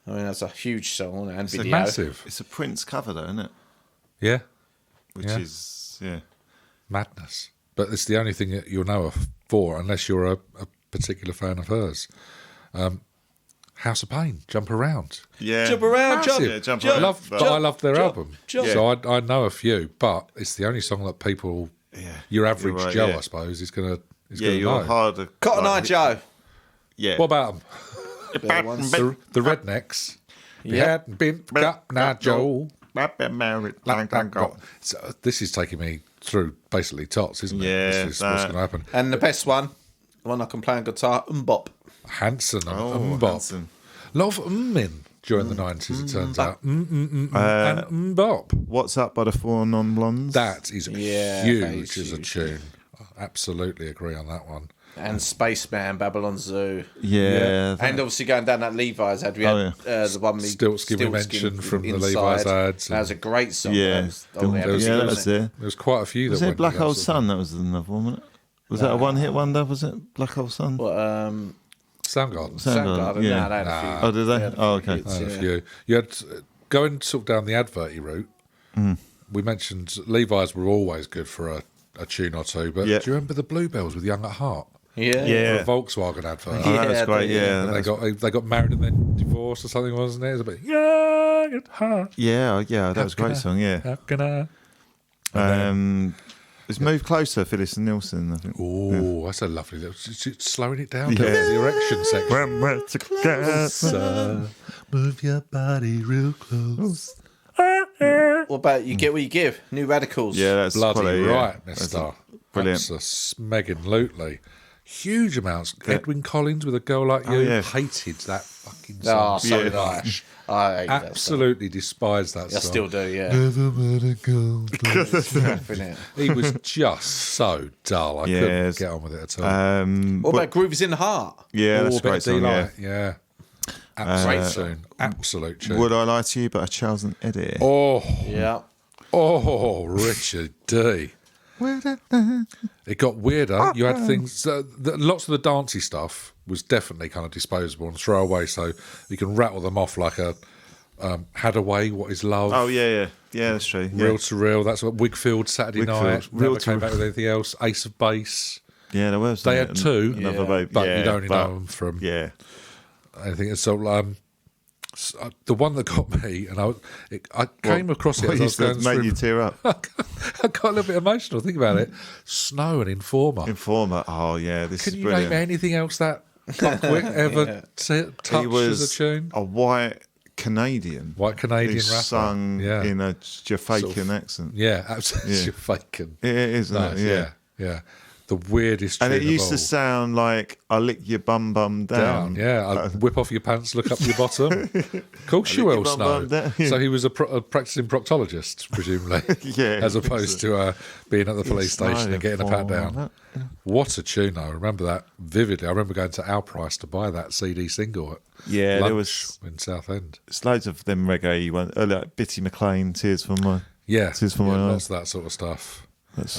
I mean, that's a huge song and It's video. massive. It's a Prince cover, though, isn't it? Yeah. Which is, Madness. But it's the only thing that you'll know her for, unless you're a particular fan of hers. House of Pain, Jump Around. Yeah. Jump around, Massive. jump. Yeah, jump jump, around. I love their jump, album. jump. So I know a few, but it's the only song that people, your average You're right, Joe, yeah. I suppose, is going to you're know. harder. Cotton Eye Joe. Yeah. What about them? The The Rednecks. We Yeah. hadn't been Cotton Eye Joe. Married. So this is taking me through basically tots, isn't it? Yeah, This is what's that. going to happen. And the best one, the one I can play on guitar, Bop. Hanson and Oh, Bop. Hanson. Lot of in during the 90s, it turns out. And Bop. What's Up by the Four Non-Blondes? That is Yeah, that huge is as a huge. tune. I absolutely agree on that one. And Spaceman, Babylon Zoo. Yeah. And obviously going down that Levi's ad, we had the one we Stiltskin we mentioned from the Levi's ads. That was a great song. Yeah. That was on there, Yeah, that wasn't was it? there. There was quite a few Was that it went Black with that Hole sort of Sun? That was another one, wasn't it? Was that a one-hit wonder? Was it Black Hole Sun? But, Soundgarden. Soundgarden. yeah. No, they had a few. Oh, did they? They had a Oh, few okay. hits, A yeah. few. You had going sort of down the adverty route. We mentioned Levi's were always good for a tune or two, but Yeah. do you remember the Bluebells with Young at Heart? Yeah. Yeah. A Volkswagen advert. Oh, that was Yeah, great. they- Yeah, And that they got married and then divorced or something, wasn't it? It was a bit Young at Heart. yeah, that was a How great can song. Yeah. How can I? It's Move Closer, Phyllis and Nielsen, I think. Oh, that's a lovely little. It's slowing it down. Yeah. The erection section. When we're together. So, move your body real close. What about You Get What You Give? New Radicals. Yeah, that's Bloody quality, right, yeah. mister. Brilliant. Absolutely. Huge amounts. Edwin Collins with A Girl Like You. yeah. hated that fucking Oh, song. so Yeah. did I. I hate that Absolutely despised that song. I song. still do, yeah. Never let it go. Crap, innit? He was just so dull. I couldn't Yes. get on with it at all. What about Groove Is in the Heart? Yeah, that's Oh, a great bit of song. Yeah. delight. Yeah. Absolute tune. Absolute tune. Would I Lie to You? But Charles and Eddie. Yeah. Richard D. It got weirder. You had things. Lots of the dancey stuff was definitely kind of disposable and throw away, so you can rattle them off like a Hadaway. What is love? Oh yeah, that's true. Yeah, Real to real. That's what Wigfield Saturday Wigfield, Night. Real Never to came Real. back with anything else. Ace of Base. yeah, there was. They had two, Another babe. but yeah, you'd only but- know them from Yeah, anything. So the one that got me, and I came across it What as I was used to going make through. you tear up? I got a little bit emotional. Think about it. Snow and Informer. Informer. Oh yeah, this Can is you brilliant. name anything else that Buckwheat ever touched He as was a tune? a white Canadian. White Canadian who rapper. sung Yeah. in a Jamaican Sort of- accent. Yeah, absolutely. Yeah. You're faking. It is, isn't Nice, it? yeah. The weirdest tune And it of used to all. sound like "I lick your bum down. down." Yeah, I'd whip off your pants, look up your bottom. Of course you lick will, your Snow. bum down. So he was a practicing proctologist, presumably. Yeah, As opposed to being at the police Snow station and getting a pat down. Informer. What a tune, though. I remember that vividly. I remember going to Our Price to buy that CD single at Yeah, lunch there was in Southend. There's loads of them reggae ones, like Bitty McLean, Tears for My. Yeah, Tears for yeah, My lots Eyes. of that sort of stuff. That's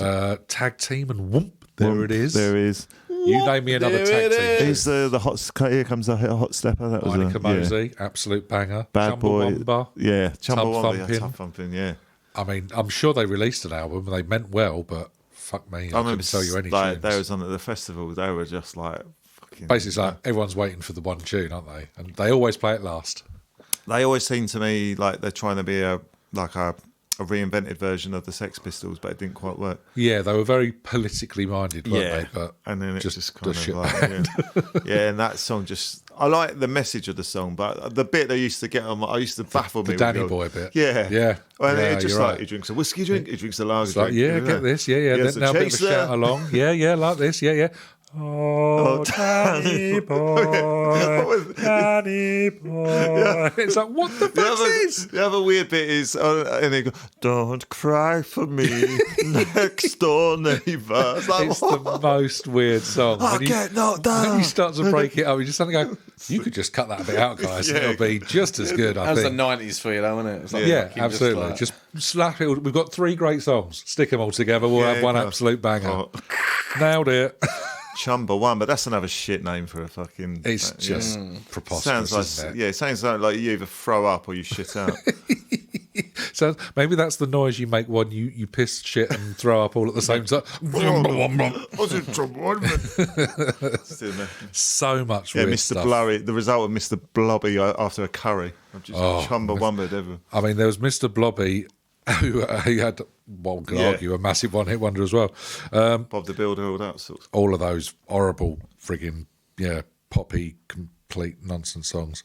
Tag Team and Whoomp. There it is. There is. You name me another There tag it team. Here's the hot. Here comes the hot stepper. That was Monica a, yeah. Mosey, absolute banger. Bad boy. Chumbawamba. Yeah, Tub Chumbawamba. Thumping. Yeah, Tub Thumping. Yeah. I mean, I'm sure they released an album. They meant well, but fuck me, I couldn't tell you any like they tunes. was on at the festival. They were just like fucking. Basically, it's like everyone's waiting for the one tune, aren't they? And they always play it last. They always seem to me like they're trying to be a reinvented version of the Sex Pistols, but it didn't quite work. Yeah, they were very politically minded, weren't they? But and then it just kind the of shit like, band. yeah, and that song just. I like the message of the song, but the bit they used to get on, I used to baffle the me. Danny with Boy bit. Yeah, Yeah. Well, Yeah, it's just you're like right. he drinks a whiskey drink, he drinks a lager It's like, drink. yeah, you know? get this, yeah. Here's Then the now a bit of a chaser. shout along. Yeah, like this, yeah. Oh, Danny Boy, Danny Boy. It's like, what the fuck's this? The other weird bit is, and they go, "Don't cry for me, next door neighbour." It's like, It's the most weird song. I When you- get knocked When down. you start to break it up, you just suddenly go, you could just cut that bit out, guys. Yeah. It'll be just as good, I That was the think. 90s for you, though, wasn't it? It was like Yeah, fucking absolutely. like- Just slap it. We've got 3 great songs. Stick them all together. We'll Yeah, have one go. absolute banger. Oh. Nailed it. Chumbawamba, that's another shit name for a fucking. It's just preposterous, sounds like isn't it? yeah, it sounds like you either throw up or you shit out. So maybe that's the noise you make when you piss, shit, and throw up all at the same time. So much Yeah, weird Mr. stuff. Blurry. The result of Mr. Blobby after a curry. I've just Chumbawamba ever. I mean, there was Mr. Blobby, who he had, one could Yeah. argue, a massive one-hit wonder as well. Bob the Builder, all that sort of. All of those horrible frigging, poppy, complete nonsense songs.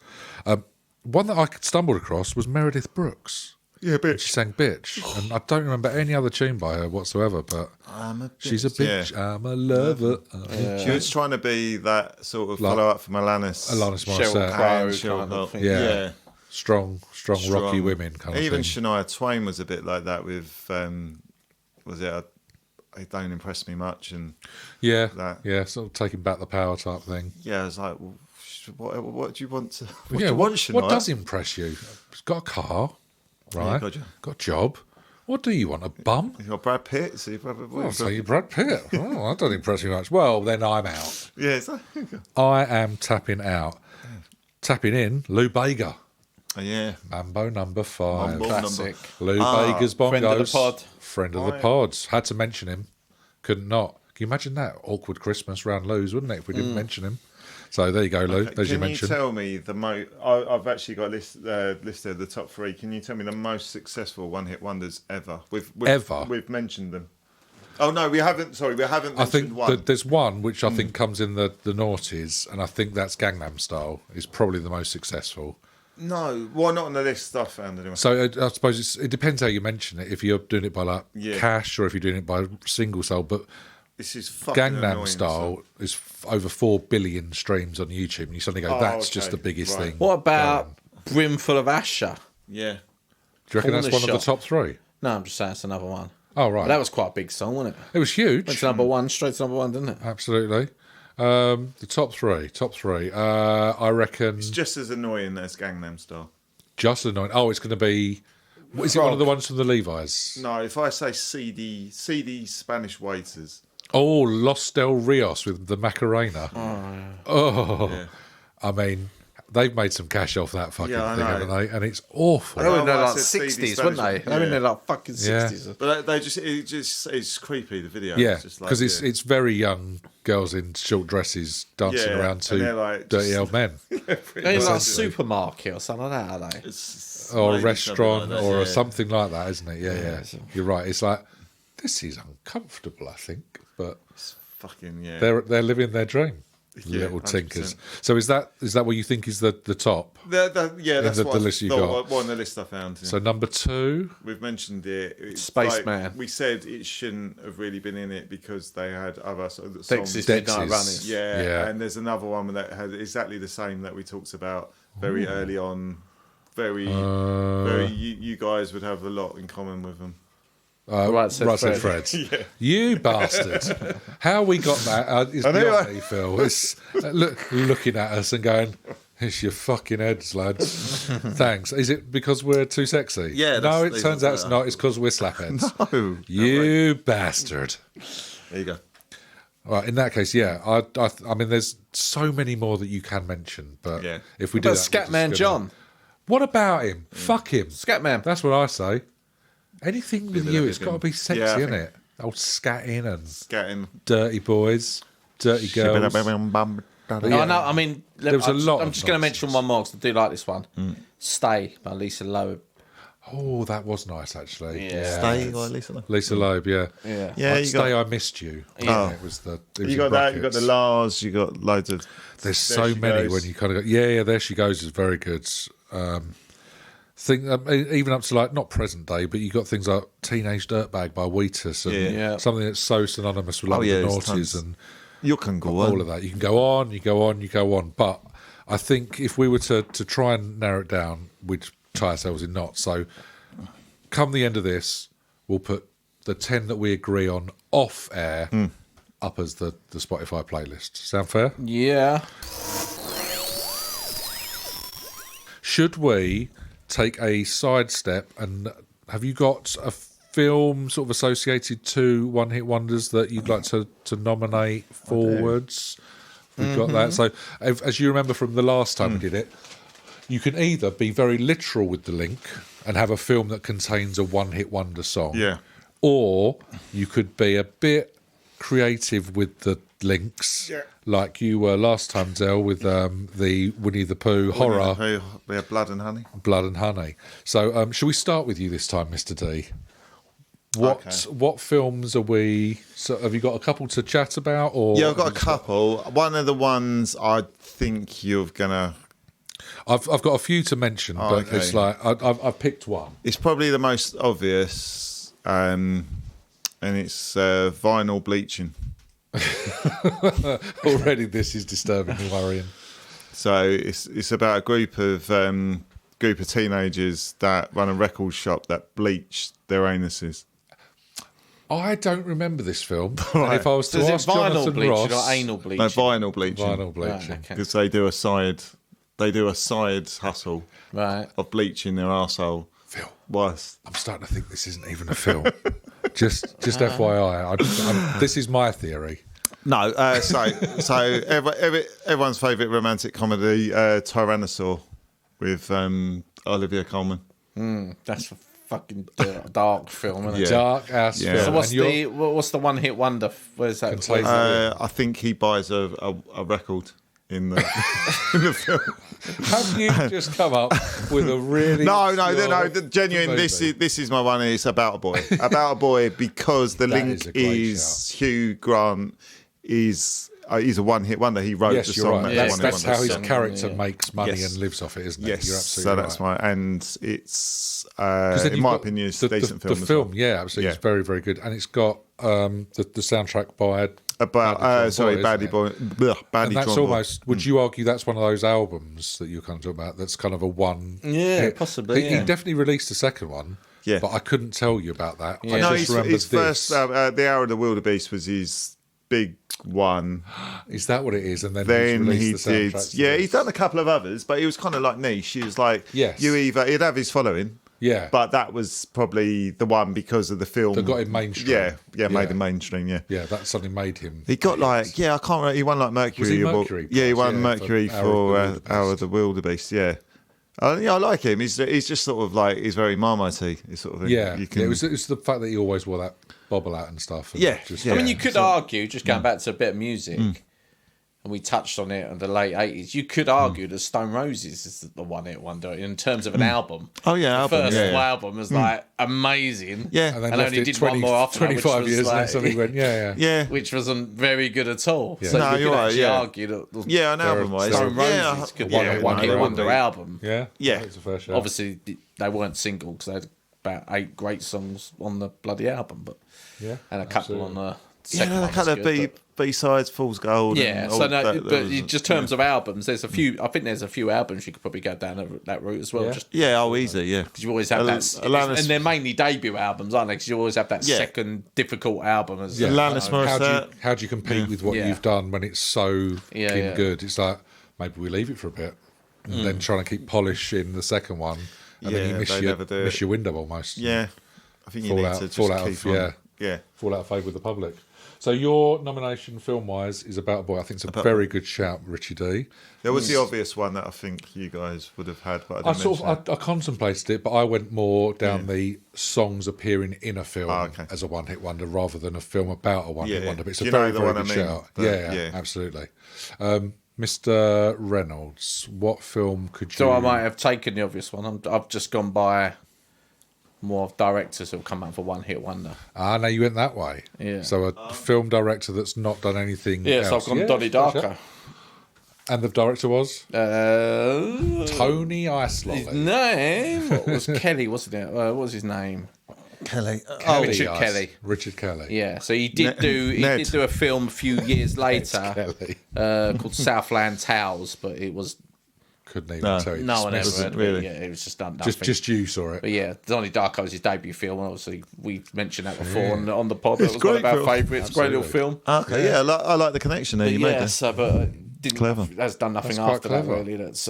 One that I stumbled across was Meredith Brooks. Yeah, She bitch. sang Bitch, and I don't remember any other tune by her whatsoever, but I'm a bitch. she's a bitch, I'm a lover. She was trying to be that sort of follow up from Alanis. Alanis Sheryl Morissette. Crow And Cheryl kind Crow. of thing. Yeah. Strong, rocky Strong. women kind of Even thing. Shania Twain was a bit like that with, was it, It Don't Impress Me Much, and Yeah, that. yeah, sort of taking back the power type thing. yeah, I was like, well, what do you want to, what Yeah, do you want, Shania? what does impress you? She's got a car, right? gotcha. Got a job. What do you want, a bum? You got Brad Pitt. So Oh, so you Brad Pitt. Oh, that doesn't impress you much. Well, then I'm out. yeah. I am tapping out. Tapping in, Lou Bega. Oh, yeah. Mambo number 5. Mambo Classic. Lou Bega's bongos. Friend of the pod. Friend of the pods. Had to mention him. Couldn't not. Can you imagine that? Awkward Christmas round Lou's, wouldn't it, if we didn't mention him? So there you go, Lou, as you mentioned. Can you tell me the most... I've actually got listed the top 3. Can you tell me the most successful one-hit wonders ever? Ever? We've mentioned them. Oh, no, we haven't. Sorry, we haven't mentioned I think one. there's one which I think comes in the noughties, and I think that's Gangnam Style is probably the most successful. No, well, not on the list I found anyway. So I suppose it depends how you mention it. If you're doing it by cash or if you're doing it by single sold, but This is fucking Gangnam annoying, Style is over 4 billion streams on YouTube, and you suddenly go, "That's just the biggest thing." What about Brimful of Asher? Yeah. Do you reckon that's one of the top 3? No, I'm just saying it's another one. Oh right, But that was quite a big song, wasn't it? it was huge. Went to number 1, straight to number 1, didn't it? Absolutely. The top three. I reckon It's just as annoying as Gangnam Style. just annoying. Oh, it's going to be. Is it one of the ones from the Levi's? No, if I say CD Spanish Waiters. Oh, Los Del Rios with the Macarena. Oh, Yeah. I mean, they've made some cash off that fucking Yeah, I thing, know. haven't they? And it's awful. They were in well, their I like said 60s, Spanish- weren't they? They were in their like fucking Yeah. 60s. But it's creepy, the video. Yeah, It's just like, because it's very young girls in short dresses dancing Yeah, around and to they're like dirty just- old men. They're in like a supermarket or something like that, are they? It's Or a maybe restaurant something like that, or yeah. something like that, isn't it? Yeah. You're right. It's like, this is uncomfortable, I think, but Fucking, yeah. they're living their dream, Yeah, little 100%. tinkers. So is that what you think is the top? Yeah, that's the what I list you thought- got. One on the list I found. Yeah. So number 2, We've mentioned it. It's Spaceman. like, we said it shouldn't have really been in it because they had other sort of songs. Dexys Midnight Dexys. Runners. Yeah, and there's another one that had exactly the same that we talked about very early on. Very. You guys would have a lot in common with them. Right Said Fred. Yeah. You bastard! How we got that is I know, beyond right? me, Phil. It's looking at us and going, "It's your fucking heads, lads." Thanks. Is it because we're too sexy? Yeah, No, it that's- turns out it's not. It's because we're slapheads. No. You bastard. There you go. Well, in that case, yeah. I mean, there's so many more that you can mention, but Yeah. if we What do about that, we're just Scatman gonna- John? What about him? Fuck him. Scatman. That's what I say. Anything with you, it's got to be sexy, Yeah, I isn't it? Old scatting and Getting. dirty boys, dirty girls. No, no, I mean, There was a lot I'm of just going to mention nonsense. one more because I do like this one. Stay by Lisa Loeb. Oh, that was nice, actually. Yeah. Stay or listen. Lisa Loeb, yeah. Yeah. Yeah, I'd you stay, got. I missed you. Oh. It was the. You got that. You got the Lars. You got loads of. There's There so She many Goes. when you kind of go, yeah, there she goes is very good. Even up to like not present day, but you got things like Teenage Dirtbag by Wheatus and Yeah. something that's so synonymous with like yeah, the there's noughties tons. and You can go all of that. You can go on, you go on, you go on. But I think if we were to try and narrow it down, we'd tie ourselves in knots. So come the end of this, we'll put the 10 that we agree on off air up as the Spotify playlist. Sound fair? Yeah. Should we take a sidestep and have you got a film sort of associated to One Hit Wonders that you'd like to nominate forwards? We've got that. So as you remember from the last time we did it, you can either be very literal with the link and have a film that contains a one-hit wonder song. Yeah. Or you could be a bit creative with the links, like you were last time, Del, with the Winnie the Pooh horror, Yeah, Blood and Honey. Blood and Honey. So shall we start with you this time, Mr. D? What films are we... So have you got a couple to chat about? Or Yeah, I've got a couple. One of the ones I think you're gonna. I've got a few to mention, but okay. it's like I've picked one. It's probably the most obvious, and it's vinyl bleaching. Already, this is disturbingly worrying. So it's about a group of teenagers that run a record shop that bleach their anuses. I don't remember this film. Right. And if I was to So is it ask vinyl Jonathan bleaching Ross, or anal bleaching? No, vinyl bleaching. vinyl bleaching. Right, okay. Because they do a side hustle Right. of bleaching their arsehole Phil, Was I'm starting to think this isn't even a film. just FYI, this is my theory. no. So everyone's favourite romantic comedy, Tyrannosaur, with Olivia Colman. That's a fucking dark film, isn't it? Yeah. Dark ass Yeah. film. So what's the one hit wonder? Where's that? Contains- I think he buys a record in the in the film. Have you just come up with a really No, obscure genuine. movie? This is my one. It's about a boy. About a boy because the That link is a great is Hugh Grant is he's a one-hit wonder. He wrote Yes, the you're song. right. Yeah, That's how his song, character yeah. makes money Yes. and lives off it, isn't it? Yes, You're so absolutely that's right. my and it's 'Cause then in you've my got opinion, it's a decent film. The as film, well. yeah, absolutely, Yeah. it's very, very good, and it's got the soundtrack by About Badly Boy, Badly and that's John Boy. almost. Would you argue that's one of those albums that you're kind of talking about? That's kind of a one. Yeah, possibly. He definitely released a second one. Yeah. but I couldn't tell you about that. Yeah. I No, just remembered his this. first The Hour of the Wildebeest was his big one. Is that what it is? And then, Then he's he released the did, soundtrack to yeah, this. he's done a couple of others, but he was kind of like niche. He was like, Yes. he'd have his following, Yeah, but that was probably the one because of the film that got him mainstream. Yeah, made him mainstream. Yeah, Yeah, that suddenly made him. he got like, I can't remember. He won like Mercury. Was he Award. Mercury Yeah, he Prize? won Yeah, Mercury for for Hour of the Wildebeest. Yeah. I like him. He's just sort of like he's very Marmitey. He's sort of thing. Yeah, You can, it was the fact that he always wore that bobble hat and stuff. And Yeah, just, yeah. I mean, you could argue, just going back to a bit of music, and we touched on it in the late 80s, you could argue that Stone Roses is the one hit wonder in terms of an album. Oh yeah, The album. first Yeah, album was like amazing. yeah, and then and left only it did 20, one more after that, which 25 was years, and then like- suddenly went, yeah. yeah. Which wasn't very good at all. So No, you you're could right, actually yeah. argue that Yeah, an album wise. Stone Yeah, Roses could yeah, be a one one hit hit wonder wonder. album. Yeah, Yeah. it's a fair shout. Obviously, they weren't single because they had about 8 great songs on the bloody album, but Yeah, and a couple absolutely. on the Yeah, second a one. couple of B-sides, Fool's Gold. Yeah, and so all no, that but was- in just terms of albums, there's a few. I think there's a few albums you could probably go down that route as well. Yeah. Just Yeah, easy, yeah. because you always have that, Alanis- and they're mainly debut albums, aren't they? Because you always have that Yeah. second difficult album. As Yeah. Alanis Morissette. How do you compete with what Yeah. you've done when it's so Yeah, fucking yeah. good? It's like maybe we leave it for a bit, and then trying to keep polish in the second one, and then Yeah, you they never do miss it. your window almost. Yeah, I think you Fall need out- to just fall out keep of- on. yeah. Yeah. Fall out of favour with the public. So your nomination film-wise is About a Boy. I think it's a very good shout, Richie D. There was the obvious one that I think you guys would have had, but I I didn't sort mention of I contemplated it, but I went more down the songs appearing in a film okay. as a one-hit wonder rather than a film about a one-hit Yeah. wonder. But it's Do a you know very, the very one good I mean? shout. But, Yeah, yeah. absolutely. Mr. Reynolds, what film could you? So I might have taken the obvious one. I've just gone by more of directors who've come out for one hit wonder. No, you went that way. Yeah. So a film director that's not done anything. Yeah, so I've else. gone Yeah, Donnie fair Darko. shout. And the director was Tony His Icelolly. name was Kelly, wasn't it? What was his name? Kelly. Richard Kelly. Richard Kelly. Yeah, so he did do a film a few years later Kelly. called Southland Tales, but it was Couldn't even No. tell you. no one ever Dismissed heard it. of it. really. Yeah, it was just done nothing. Just you saw it. But yeah, Donnie Darko was his debut film, and obviously we mentioned that before on the pod. It It's was one of great our film. favourites. Great little Absolutely. film. Okay, yeah, I like the connection there you made Yeah, there. so but didn't Clever. has done nothing That's quite after that clever. really. That's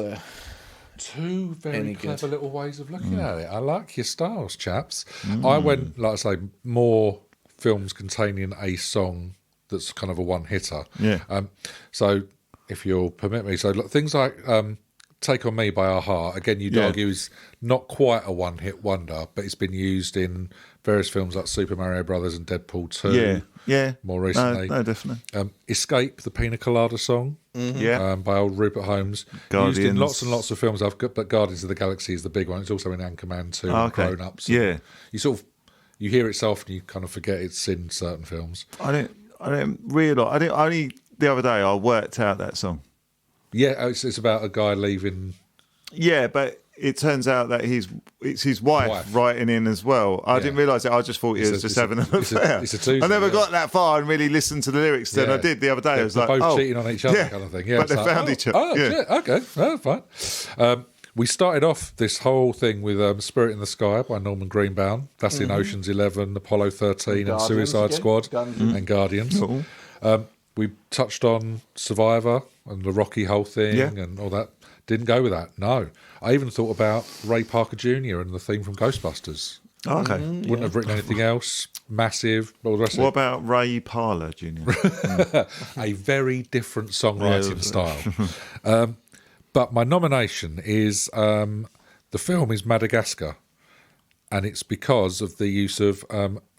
Two very Any clever good. little ways of looking at it. I like your styles, chaps. Mm. I went, like I say, more films containing a song that's kind of a one hitter. Yeah. So, if you'll permit me, so look, things like "Take on Me" by a-ha, again, you'd Yeah. argue is not quite a one hit wonder, but it's been used in various films like Super Mario Brothers and Deadpool 2. Yeah. More recently. No, definitely. "Escape," the Pina Colada song. Yeah. By old Rupert Holmes. Used in Guardians. lots and lots of films. But Guardians of the Galaxy is the big one. It's also in Anchorman 2 and Okay. Grown Ups. Yeah. You sort of you hear it so often you kind of forget it's in certain films. I didn't realise. Only the other day I worked out that song. Yeah, it's about a guy leaving. Yeah, but it turns out that it's his wife writing in as well. I didn't realise it. I just thought he was just having an affair. It's a twosome, I never yeah. got that far and really listened to the lyrics. Then Yeah. I did the other day. I was They're like, both oh, cheating on each other, kind of thing. Yeah, but it's they like, found each other. Oh, yeah. shit. Okay, fine. We started off this whole thing with "Spirit in the Sky" by Norman Greenbaum. That's in Ocean's 11, Apollo 13, and Guardians Suicide again. Squad Guardians. and Guardians. Cool. We we touched on Survivor and the Rocky whole thing and all that. Didn't go with that. No, I even thought about Ray Parker Jr. and the theme from Ghostbusters. Oh, okay. Wouldn't have written anything else. Massive. All the rest What of it. about Ray Parler Jr.? A very different songwriting style. But my nomination is the film is Madagascar, and it's because of the use of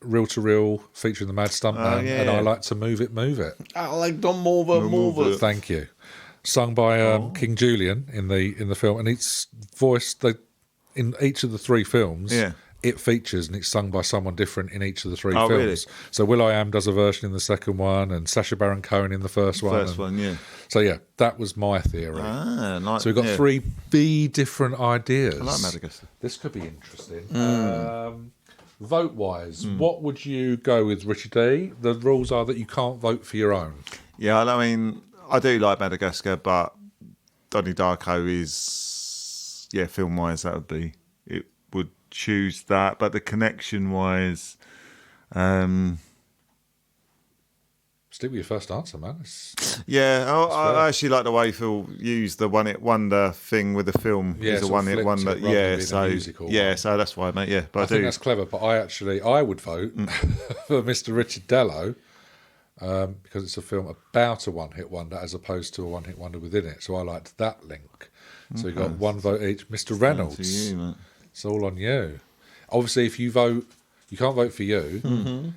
reel-to-reel featuring the Mad Stuntman, and I like to move it. I like Don move it. Thank you. Sung by King Julian in the film, and it's voiced in each of the three films. Yeah. It features, and it's sung by someone different in each of the three films. Really? So will.i.am does a version in the second one, and Sacha Baron Cohen in the first one. So yeah, that was my theory. Nice. So we've got three different ideas. I like Madagascar. This could be interesting. Vote-wise, what would you go with, Richard D? The rules are that you can't vote for your own. Yeah, I mean, I do like Madagascar, but Donnie Darko is, film-wise, it would choose that. But the connection-wise, stick with your first answer, man. I actually like the way Phil used the one hit wonder thing with the film. Yeah, It's a one hit wonder. So that's why, mate. Yeah, but I think that's clever. But I would vote for Mr. Richard Dello because it's a film about a one hit wonder as opposed to a one hit wonder within it. So I liked that link. So you got one vote each. Mr. Reynolds, to you, mate. It's all on you. Obviously, if you vote, you can't vote for you.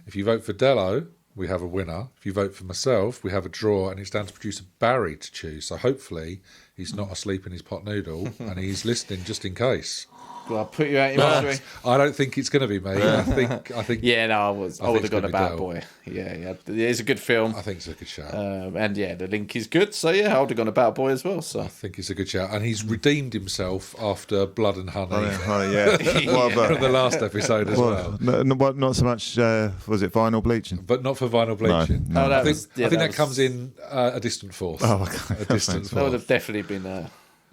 If you vote for Dello, we have a winner. If you vote for myself, we have a draw, and it's down to producer Barry to choose. So hopefully he's not asleep in his pot noodle and he's listening just in case. Well, I'll put you out in misery. I don't think it's going to be me. I think. Yeah, no, I would have gone a Bad Del. Boy. Yeah, it's a good film. I think it's a good shout. And yeah, the link is good. So yeah, I would have gone a Bad Boy as well. So I think it's a good shout, and he's redeemed himself after Blood and Honey from the last episode as well. Not so much. Was it vinyl bleaching? But not for vinyl bleaching. No. I think that comes in a distant fourth. Oh, okay. A distant that would fourth. have definitely been.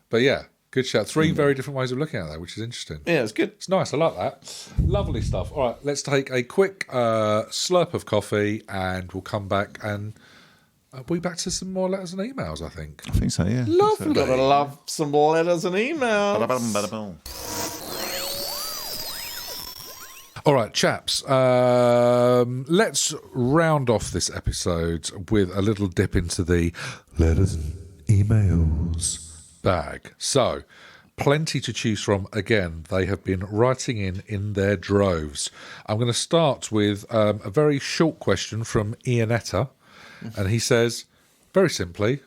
But yeah. Good shout. Three very different ways of looking at that, which is interesting. Yeah, it's good. It's nice. I like that. Lovely stuff. All right, let's take a quick slurp of coffee and we'll come back and we'll be back to some more letters and emails, I think. I think so, yeah. Lovely. Gotta love some more letters and emails. All right, chaps, let's round off this episode with a little dip into the letters and emails bag. So, plenty to choose from. Again, they have been writing in their droves. I'm going to start with a very short question from Ianetta, and he says, very simply,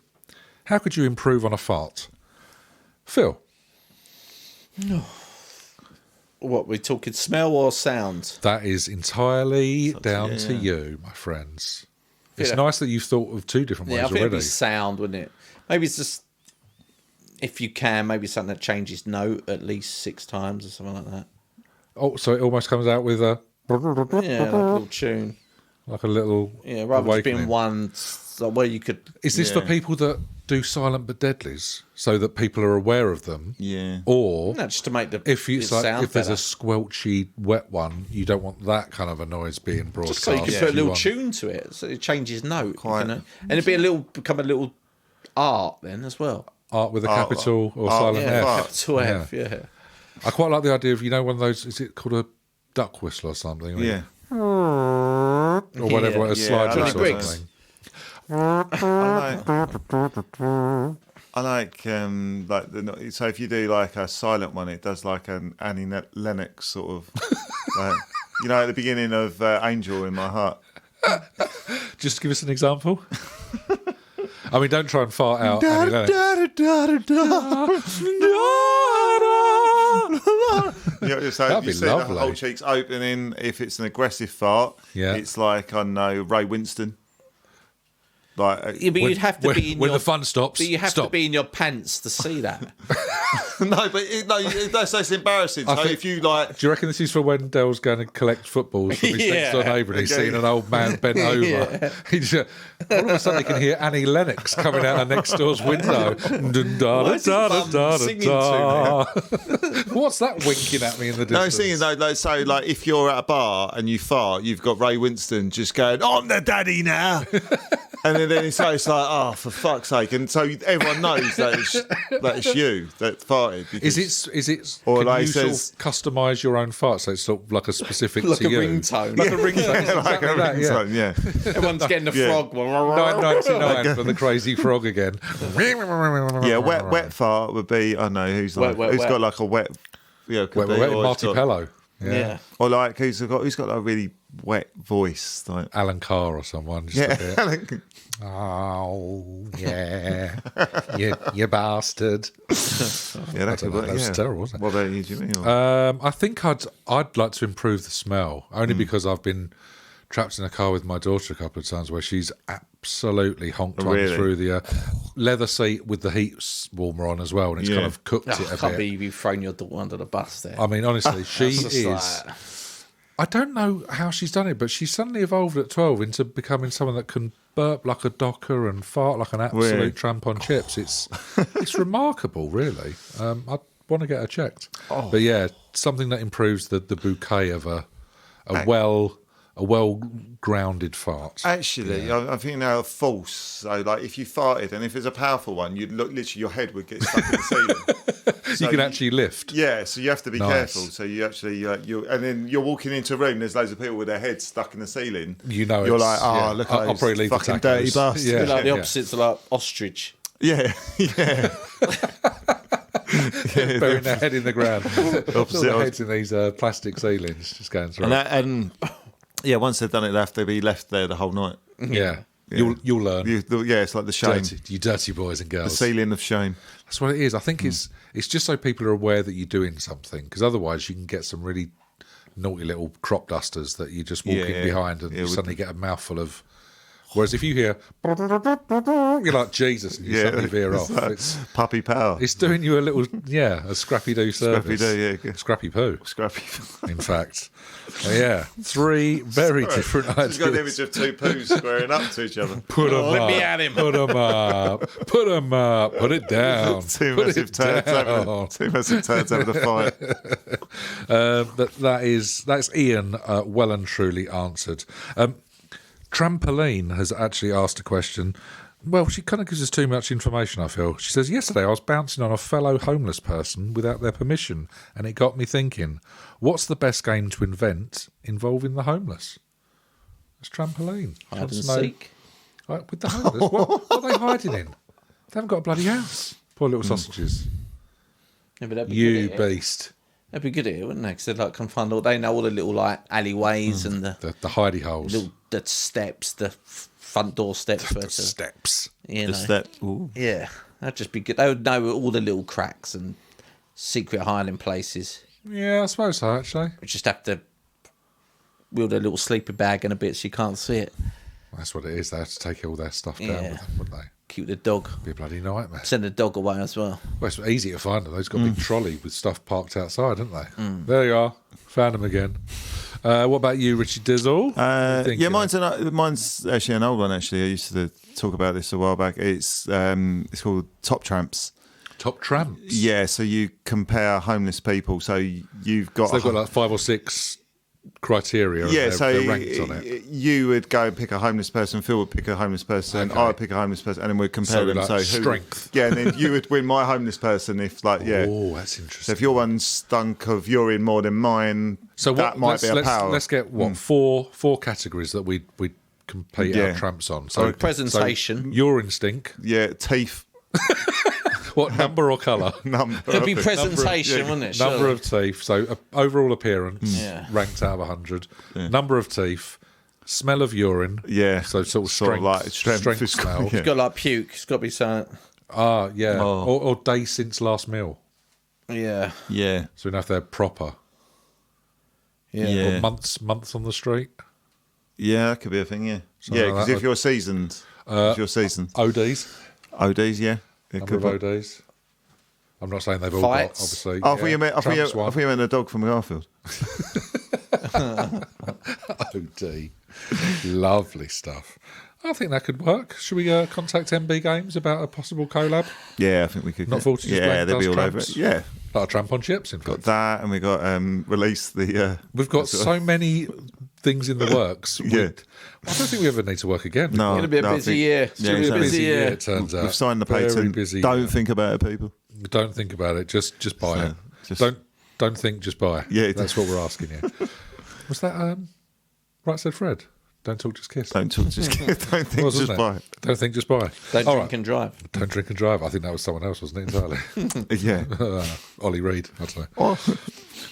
how could you improve on a fart? Phil? What, we talking smell or sound? That is entirely down to you, my friends. It's nice that you've thought of two different ways I think already. it'd be sound, wouldn't it? Maybe it's just, if you can, maybe something that changes note at least 6 times or something like that. Oh, so it almost comes out with a... Yeah, like a little tune. Like a little rather than being one where you could... Is this for people that do silent but deadlies, so that people are aware of them? Yeah. Or... No, just to make if it's like, sound if there's better. a squelchy, wet one, you don't want that kind of a noise being broadcast. Just so you can put a little tune to it, so it changes note. Quite. You know? And it'd become a little art then as well. Art with a capital or silent F. Capital F, yeah. I quite like the idea of, one of those, is it called a duck whistle or something? Yeah. Or whatever, a slide Johnny whistle or Briggs. something. I like so if you do like a silent one, it does like an Annie Lennox sort of, like, at the beginning of Angel in My Heart. Just give us an example. I mean, don't try and fart out Annie Lennox. So That'd you be see lovely. the whole cheeks opening. If it's an aggressive fart, it's like, I don't know, Ray Winston. Like, Yeah, but you'd have to be in when your... the fun stops. But you have stop. to be in your pants to see that. No, but that's embarrassing. So if you like, Do you reckon this is for when Dell's going to collect footballs from his next door neighbour and he's seeing an old man bent over? He's, all of a sudden he can hear Annie Lennox coming out of next door's window. What's that winking at me in the distance? no, singing though. Like, so, like, if you're at a bar and you fart, you've got Ray Winston just going, "I'm the daddy now," and then it's like, "Oh, for fuck's sake!" And so everyone knows that it's you that farted. Because, Is it? Or Can like you says, sort of customise your own fart so it's sort of like a specific Like to a you? ringtone. Like a ringtone. like a ringtone, yeah. Everyone's getting the frog. 9.99 for the crazy frog again. Yeah, wet fart would be. I know who's like Wet, who's wet. got like a wet. Yeah, could be, or he's Marty got- Pello. Yeah. Or like who's got like a really wet voice, like Alan Carr or someone. Just a bit. yeah. Oh, yeah. you bastard. Yeah, that could be. That was Yeah. terrible, wasn't it? What about you, Jimmy? I think I'd like to improve the smell, only because I've been trapped in a car with my daughter a couple of times where she's absolutely honked on Really? through the leather seat with the heat warmer on as well, and it's kind of cooked it a I can't bit. believe you've thrown your daughter under the bus there. I mean, honestly, she It's just is. like- I don't know how she's done it, but she's suddenly evolved at 12 into becoming someone that can burp like a docker and fart like an absolute Really? tramp on chips. It's remarkable, really. I want to get her checked. Oh. But yeah, something that improves the bouquet of a well grounded fart. Actually, I think they're false. So, like, if you farted and if it's a powerful one, you'd look literally your head would get stuck in the ceiling. You can actually lift. Yeah, so you have to be Nice. careful. So you actually, and then you're walking into a room. There's loads of people with their heads stuck in the ceiling. You know, you're it's- like, oh, yeah. look I'll at those probably leave the fucking tacos. dirty bastards. Yeah. Like the opposites are like ostrich. Yeah, yeah. Burying their head in the ground. All Opposite their of- heads in these plastic ceilings, just going through. And yeah, once they've done it, they have to be left there the whole night. Yeah. You'll learn. Yeah, it's like the shame, You dirty boys and the girls. ceiling of shame. That's what it is. I think it's just so people are aware that you're doing something, because otherwise you can get some really naughty little crop dusters that you just walk in Yeah. behind and Yeah, you with- suddenly get a mouthful of. Whereas if you hear, you're like Jesus, and you suddenly veer off. It's Puppy power. it's doing you a little a scrappy do service. Scrappy-doo, yeah. Scrappy poo. Scrappy. In fact, yeah, three very different Just got an ideas. image of two poos squaring up to each other. Put them Let up. me at him. Put them up. Put them up. Put it down. Two Put massive it turds down. having a fight. That's Ian well and truly answered. Trampoline has actually asked a question. Well, she kind of gives us too much information, I feel. She says, yesterday I was bouncing on a fellow homeless person without their permission, and it got me thinking, what's the best game to invent involving the homeless? It's trampoline. She Hide wants and to know- seek. With the homeless? What are they hiding in? They haven't got a bloody house. Poor little sausages. Yeah, but that'd be You good at it. beast. They'd be good at it, wouldn't they? Because they'd like confined all. They know all the little like alleyways and the hidey holes. the steps, the front door steps. where to, Steps. you know. Step. Ooh. Yeah, that'd just be good. They would know all the little cracks and secret hiding places. Yeah, I suppose so, actually. We just have to wheel their little sleeping bag in a bit so you can't see it. That's what it is. They have to take all their stuff down Yeah. with them, wouldn't they? Keep the dog. Be a bloody nightmare. Send the dog away as well. Well, it's easy to find them. They've got a big trolley with stuff parked outside, haven't they? There you are. Found them again. What about you, Richard Dizzle? Yeah, mine's actually an old one. Actually, I used to talk about this a while back. It's called Top Tramps. Top Tramps. Yeah, so you compare homeless people. So you've got So they've got like 5 or 6 criteria. yeah, and so they're ranked on it. you would go and pick a homeless person, Phil would pick a homeless person, Okay. I would pick a homeless person, and then we'd compare So them. like So strength. Yeah, and then you would win my homeless person if like Oh, that's So interesting. if your one stunk of urine more than mine, So that might be a power. Let's get what four categories that we compete our Yeah. tramps on. So Presentation. so urine stink. Yeah, teeth What number or colour? number. It'd be of it. presentation, wouldn't it? Number Surely. of teeth. So overall appearance Yeah. ranked out of 100. Number of teeth. Smell of urine. Yeah, So sort of sort of strength. like strength strength is- smell. yeah. It's got like puke. It's got to be something. Ah, yeah. Oh. Or day since last meal. Yeah. Yeah, So we know if they're proper. Yeah. Yeah. Or months on the street. yeah, that could be a thing. Yeah, Something yeah, like because that. if you're seasoned, if you're seasoned, ODs. ODs, yeah, it Number could of be. ODs. I'm not saying they've all Fights. got, obviously. Oh, I thought you meant a dog from Garfield. OD. Lovely stuff. I think that could work. Should we contact MB Games about a possible collab? Yeah, I think we could. Not Forty Just Yeah, Blank they'll be does all over tramps. it. Yeah, Like a tramp on chips, in got fact. that, and we got release the. We've got so many things in the works. Yeah. I don't think we ever need to work again. No, It's going to be a no, I busy think- year. Yeah, It's going to be a exactly. busy year. It turns out. We've signed the Very patent. busy. Don't think about it, people. Don't think about it. Just buy it. just- Don't think. Just buy. Yeah, that's what we're asking you. Was that Right Said Fred? Don't talk, just kiss. Don't talk, just don't think, Was, just wasn't buy it? Don't think, just buy. Don't All drink right. and drive. Don't drink and drive. I think that was someone else, wasn't it? Entirely. it. Yeah. Ollie Reid. I don't know. Oh.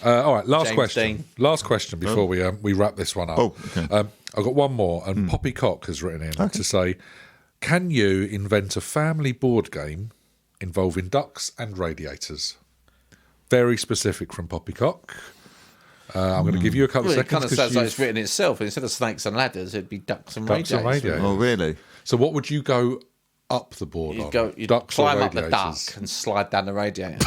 All right, last James question. Dean. Last question before we wrap this one up. Oh, okay. I've got one more, and Poppycock has written in to say, can you invent a family board game involving ducks and radiators? Very specific from Poppycock. I'm going to give you a couple Well, of it kind seconds. of 'cause sounds like you've- it's written itself. Instead of snakes and ladders, it'd be ducks and Ducks and radiators. radiators. Oh, really? So what would you go up the board on? You'd Ducks or climb up the radiators? duck and slide down the radiator.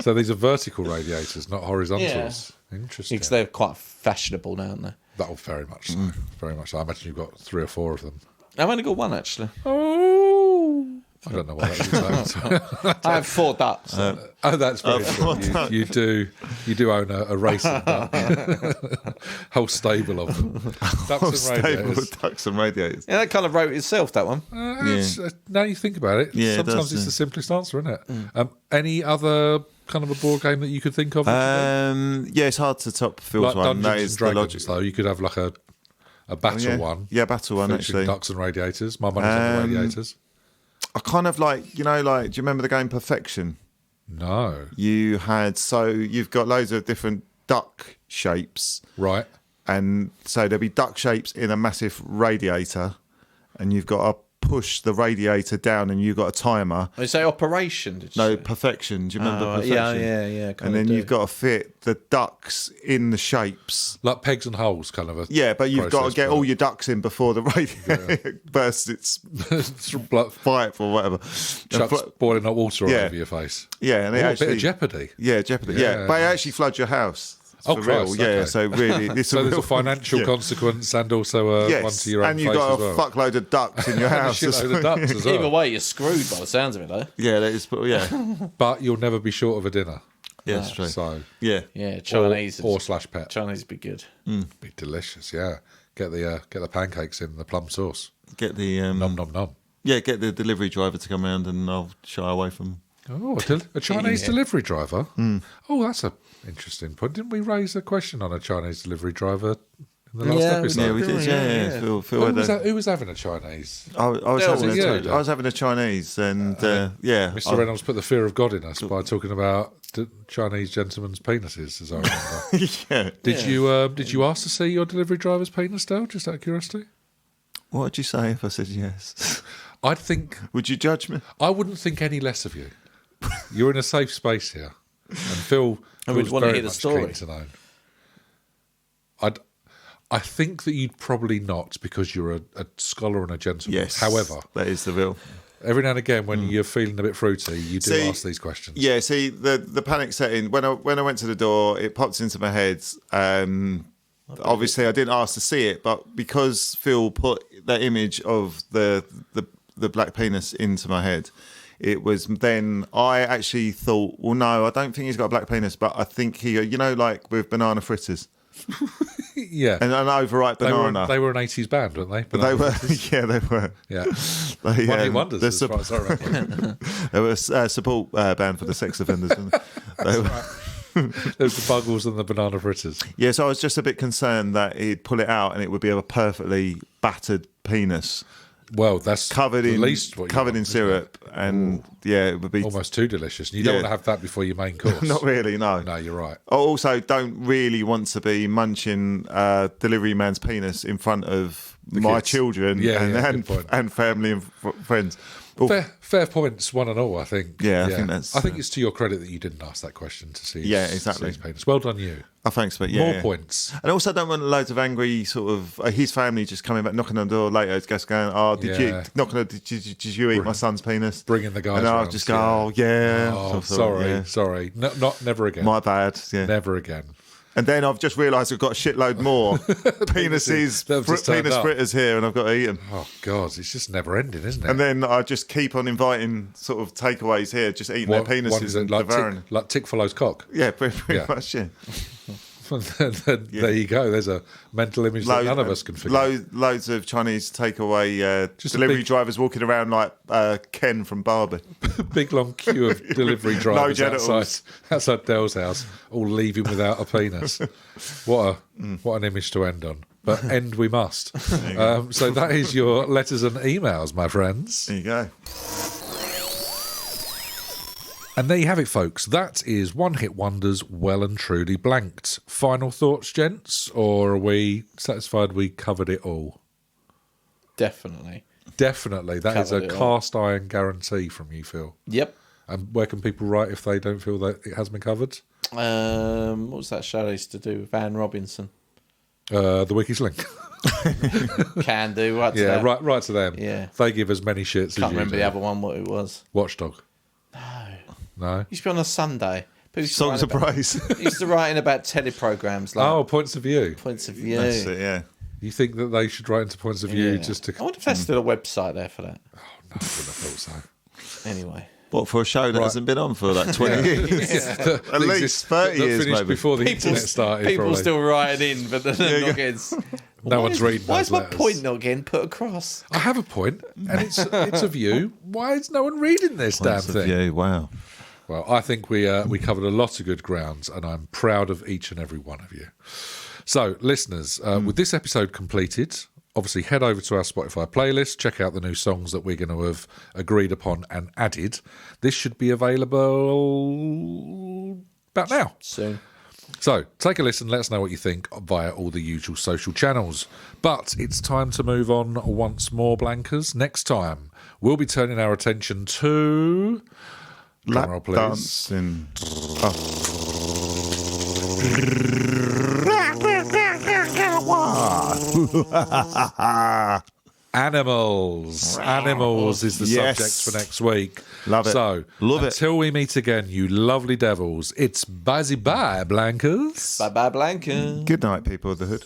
So these are vertical radiators, not horizontals. Interesting. Because they're quite fashionable now, aren't they? That'll very much so. Very much so. I imagine you've got 3 or 4 of them. I've only got one, actually. Oh, I don't know what that is. I have 4 ducks. Oh, that's very true. You do own a racing duck. Whole stable of them. Ducks and Stable radiators. with ducks and radiators. Yeah, that kind of wrote itself, that one. Now you think about it, Yeah, it sometimes does, it's yeah. the simplest answer, isn't it? Any other kind of a board game that you could think of? Yeah, it's hard to top Phil's Like one. Dungeons That and is the Dragons, logic. though. You could have like a battle yeah. one. Yeah, battle one, featuring actually. Ducks and radiators. My money's on the radiators. I kind of like, do you remember the game Perfection? No. You've got loads of different duck shapes, Right. and so there'll be duck shapes in a massive radiator, and you've got to push the radiator down, and you've got a timer. Did you say Operation? Did you No, say? Perfection. Do you remember Oh, Perfection? yeah. And then you've got to fit the ducks in the shapes. Like pegs and holes, kind of a. Yeah, but you've got to process get for all it. your ducks in before the radiator bursts its Like, pipe or whatever. chucks boiling hot water all Yeah. over your face. Yeah, and Oh, it a actually, bit of jeopardy. Yeah, Jeopardy. Yeah. Yeah, but it actually floods your house. Oh, for Christ, real. Yeah, okay. so really, this So is there's real a financial yeah. consequence and also one Yes, to your own and face you've got as a well. fuckload of ducks in your And a house. shitload of ducks as well. Either way, you're screwed by the sounds of it, though. Yeah, that is. Yeah, But you'll never be short of a dinner. yeah, that's true. So, Yeah, Yeah, Chinese. or slash pet. Chinese would be good. Be delicious, yeah. Get the pancakes in the plum sauce. get the Nom nom nom. yeah, get the delivery driver to come around, and I'll shy away from. Oh, a Chinese delivery driver? Oh, that's a interesting point. Didn't we raise a question on a Chinese delivery driver in the last Yeah, we episode? Yeah, we did. Yeah. Who was having a Chinese? I was There having was a- I was having a Chinese, and yeah, Mr. Reynolds put the fear of God in us by talking about Chinese gentlemen's penises, as I remember. yeah. Did you ask to see your delivery driver's penis, Dale, just out of curiosity? What would you say if I said yes? I'd think Would you judge me? I wouldn't think any less of you. You're in a safe space here, and Phil And we'd was want to very hear the much story. keen to know. I think that you'd probably not, because you're a scholar and a gentleman. Yes. However, that is the real. every now and again, when you're feeling a bit fruity, you do ask these questions. Yeah, see the panic setting when I went to the door, it popped into my head. Obviously, I didn't ask to see it, but because Phil put that image of the black penis into my head, it was then I actually thought, well, no, I don't think he's got a black penis, but I think he, like with banana fritters Yeah. and an overripe banana. They were an 80s band, weren't they? But they were, yeah, they were. Yeah. They, One Hit Wonders, they're as far as I remember. They were a support band for the sex offenders. Weren't they? They were, There was the Buggles and the Banana Fritters. yeah, so I was just a bit concerned that he'd pull it out and it would be a perfectly battered penis Well, that's covered at in least what you want, isn't syrup, and yeah, it would be it? Almost too delicious. You don't Yeah. want to have that before your main course. not really. No, No, you're right. I also don't really want to be munching delivery man's penis in front of my kids. children good point. and family and friends. Oh, Fair points, one and all, I think. Yeah, I think that's... I think it's to your credit that you didn't ask that question to see. Yeah, exactly. See his penis. Well done, you. Oh, thanks, mate. Yeah, More points. And also, I don't want loads of angry sort of his family just coming back, knocking on the door later, just going, "Oh, did you eat my son's penis?" Bringing the guys. And I'll round, just go, "Oh, yeah." Oh, sorry. No, never again. My bad. Yeah, never again. And then I've just realised I've got a shitload more penis fritters here, and I've got to eat them. Oh God, it's just never ending, isn't it? And then I just keep on inviting sort of takeaways here, just eating their penises and devouring. Like Tick-Follow's cock. Yeah, pretty much. Yeah. There you go. There's a mental image that none of us can figure. Loads of Chinese takeaway delivery drivers walking around like Ken from Barbie. Big long queue of delivery drivers genitals. outside Dell's house, all leaving without a penis. What an image to end on. But end we must. So that is your letters and emails, my friends. There you go. And there you have it, folks. That is One Hit Wonders well and truly blanked. Final thoughts, gents? Or are we satisfied we covered it all? Definitely. That is a cast iron guarantee from you, Phil. Yep. And where can people write if they don't feel that it has been covered? What was that show they used to do with Van Robinson? The Wiki's link. Can do. Right to yeah, them. right to them. Yeah. They give as many shits as you Can't remember do. the other one, what it was. Watchdog. No. Used to be on a Sunday. Songs of Praise. Used to write in about teleprograms. Like Points of view. Points of view. That's it, yeah. You think that they should write into points of view just to... I wonder if there's still a website there for that. Oh, no, I wouldn't have thought so. Anyway. What, for a show that hasn't been on for like 20 years? At least 30 years, finished maybe. before the internet started, People probably. still writing in, but they're not getting... No one's reading Why those is my letters. point not getting put across? I have a point, and it's a view. Why is no one reading this damn thing? Yeah, wow. Well, I think we covered a lot of good grounds, and I'm proud of each and every one of you. So, listeners, with this episode completed, obviously head over to our Spotify playlist, check out the new songs that we're going to have agreed upon and added. This should be available about now. Soon. So, take a listen, let us know what you think via all the usual social channels. But it's time to move on once more, Blankers. Next time, we'll be turning our attention to... Lap Drumroll, please. dancing. Animals. Animals is the subject for next week. Love it. So, Love it. until we meet again, you lovely devils, it's bye-bye, Blankers. Bye-bye, Blanca. Good night, people of the hood.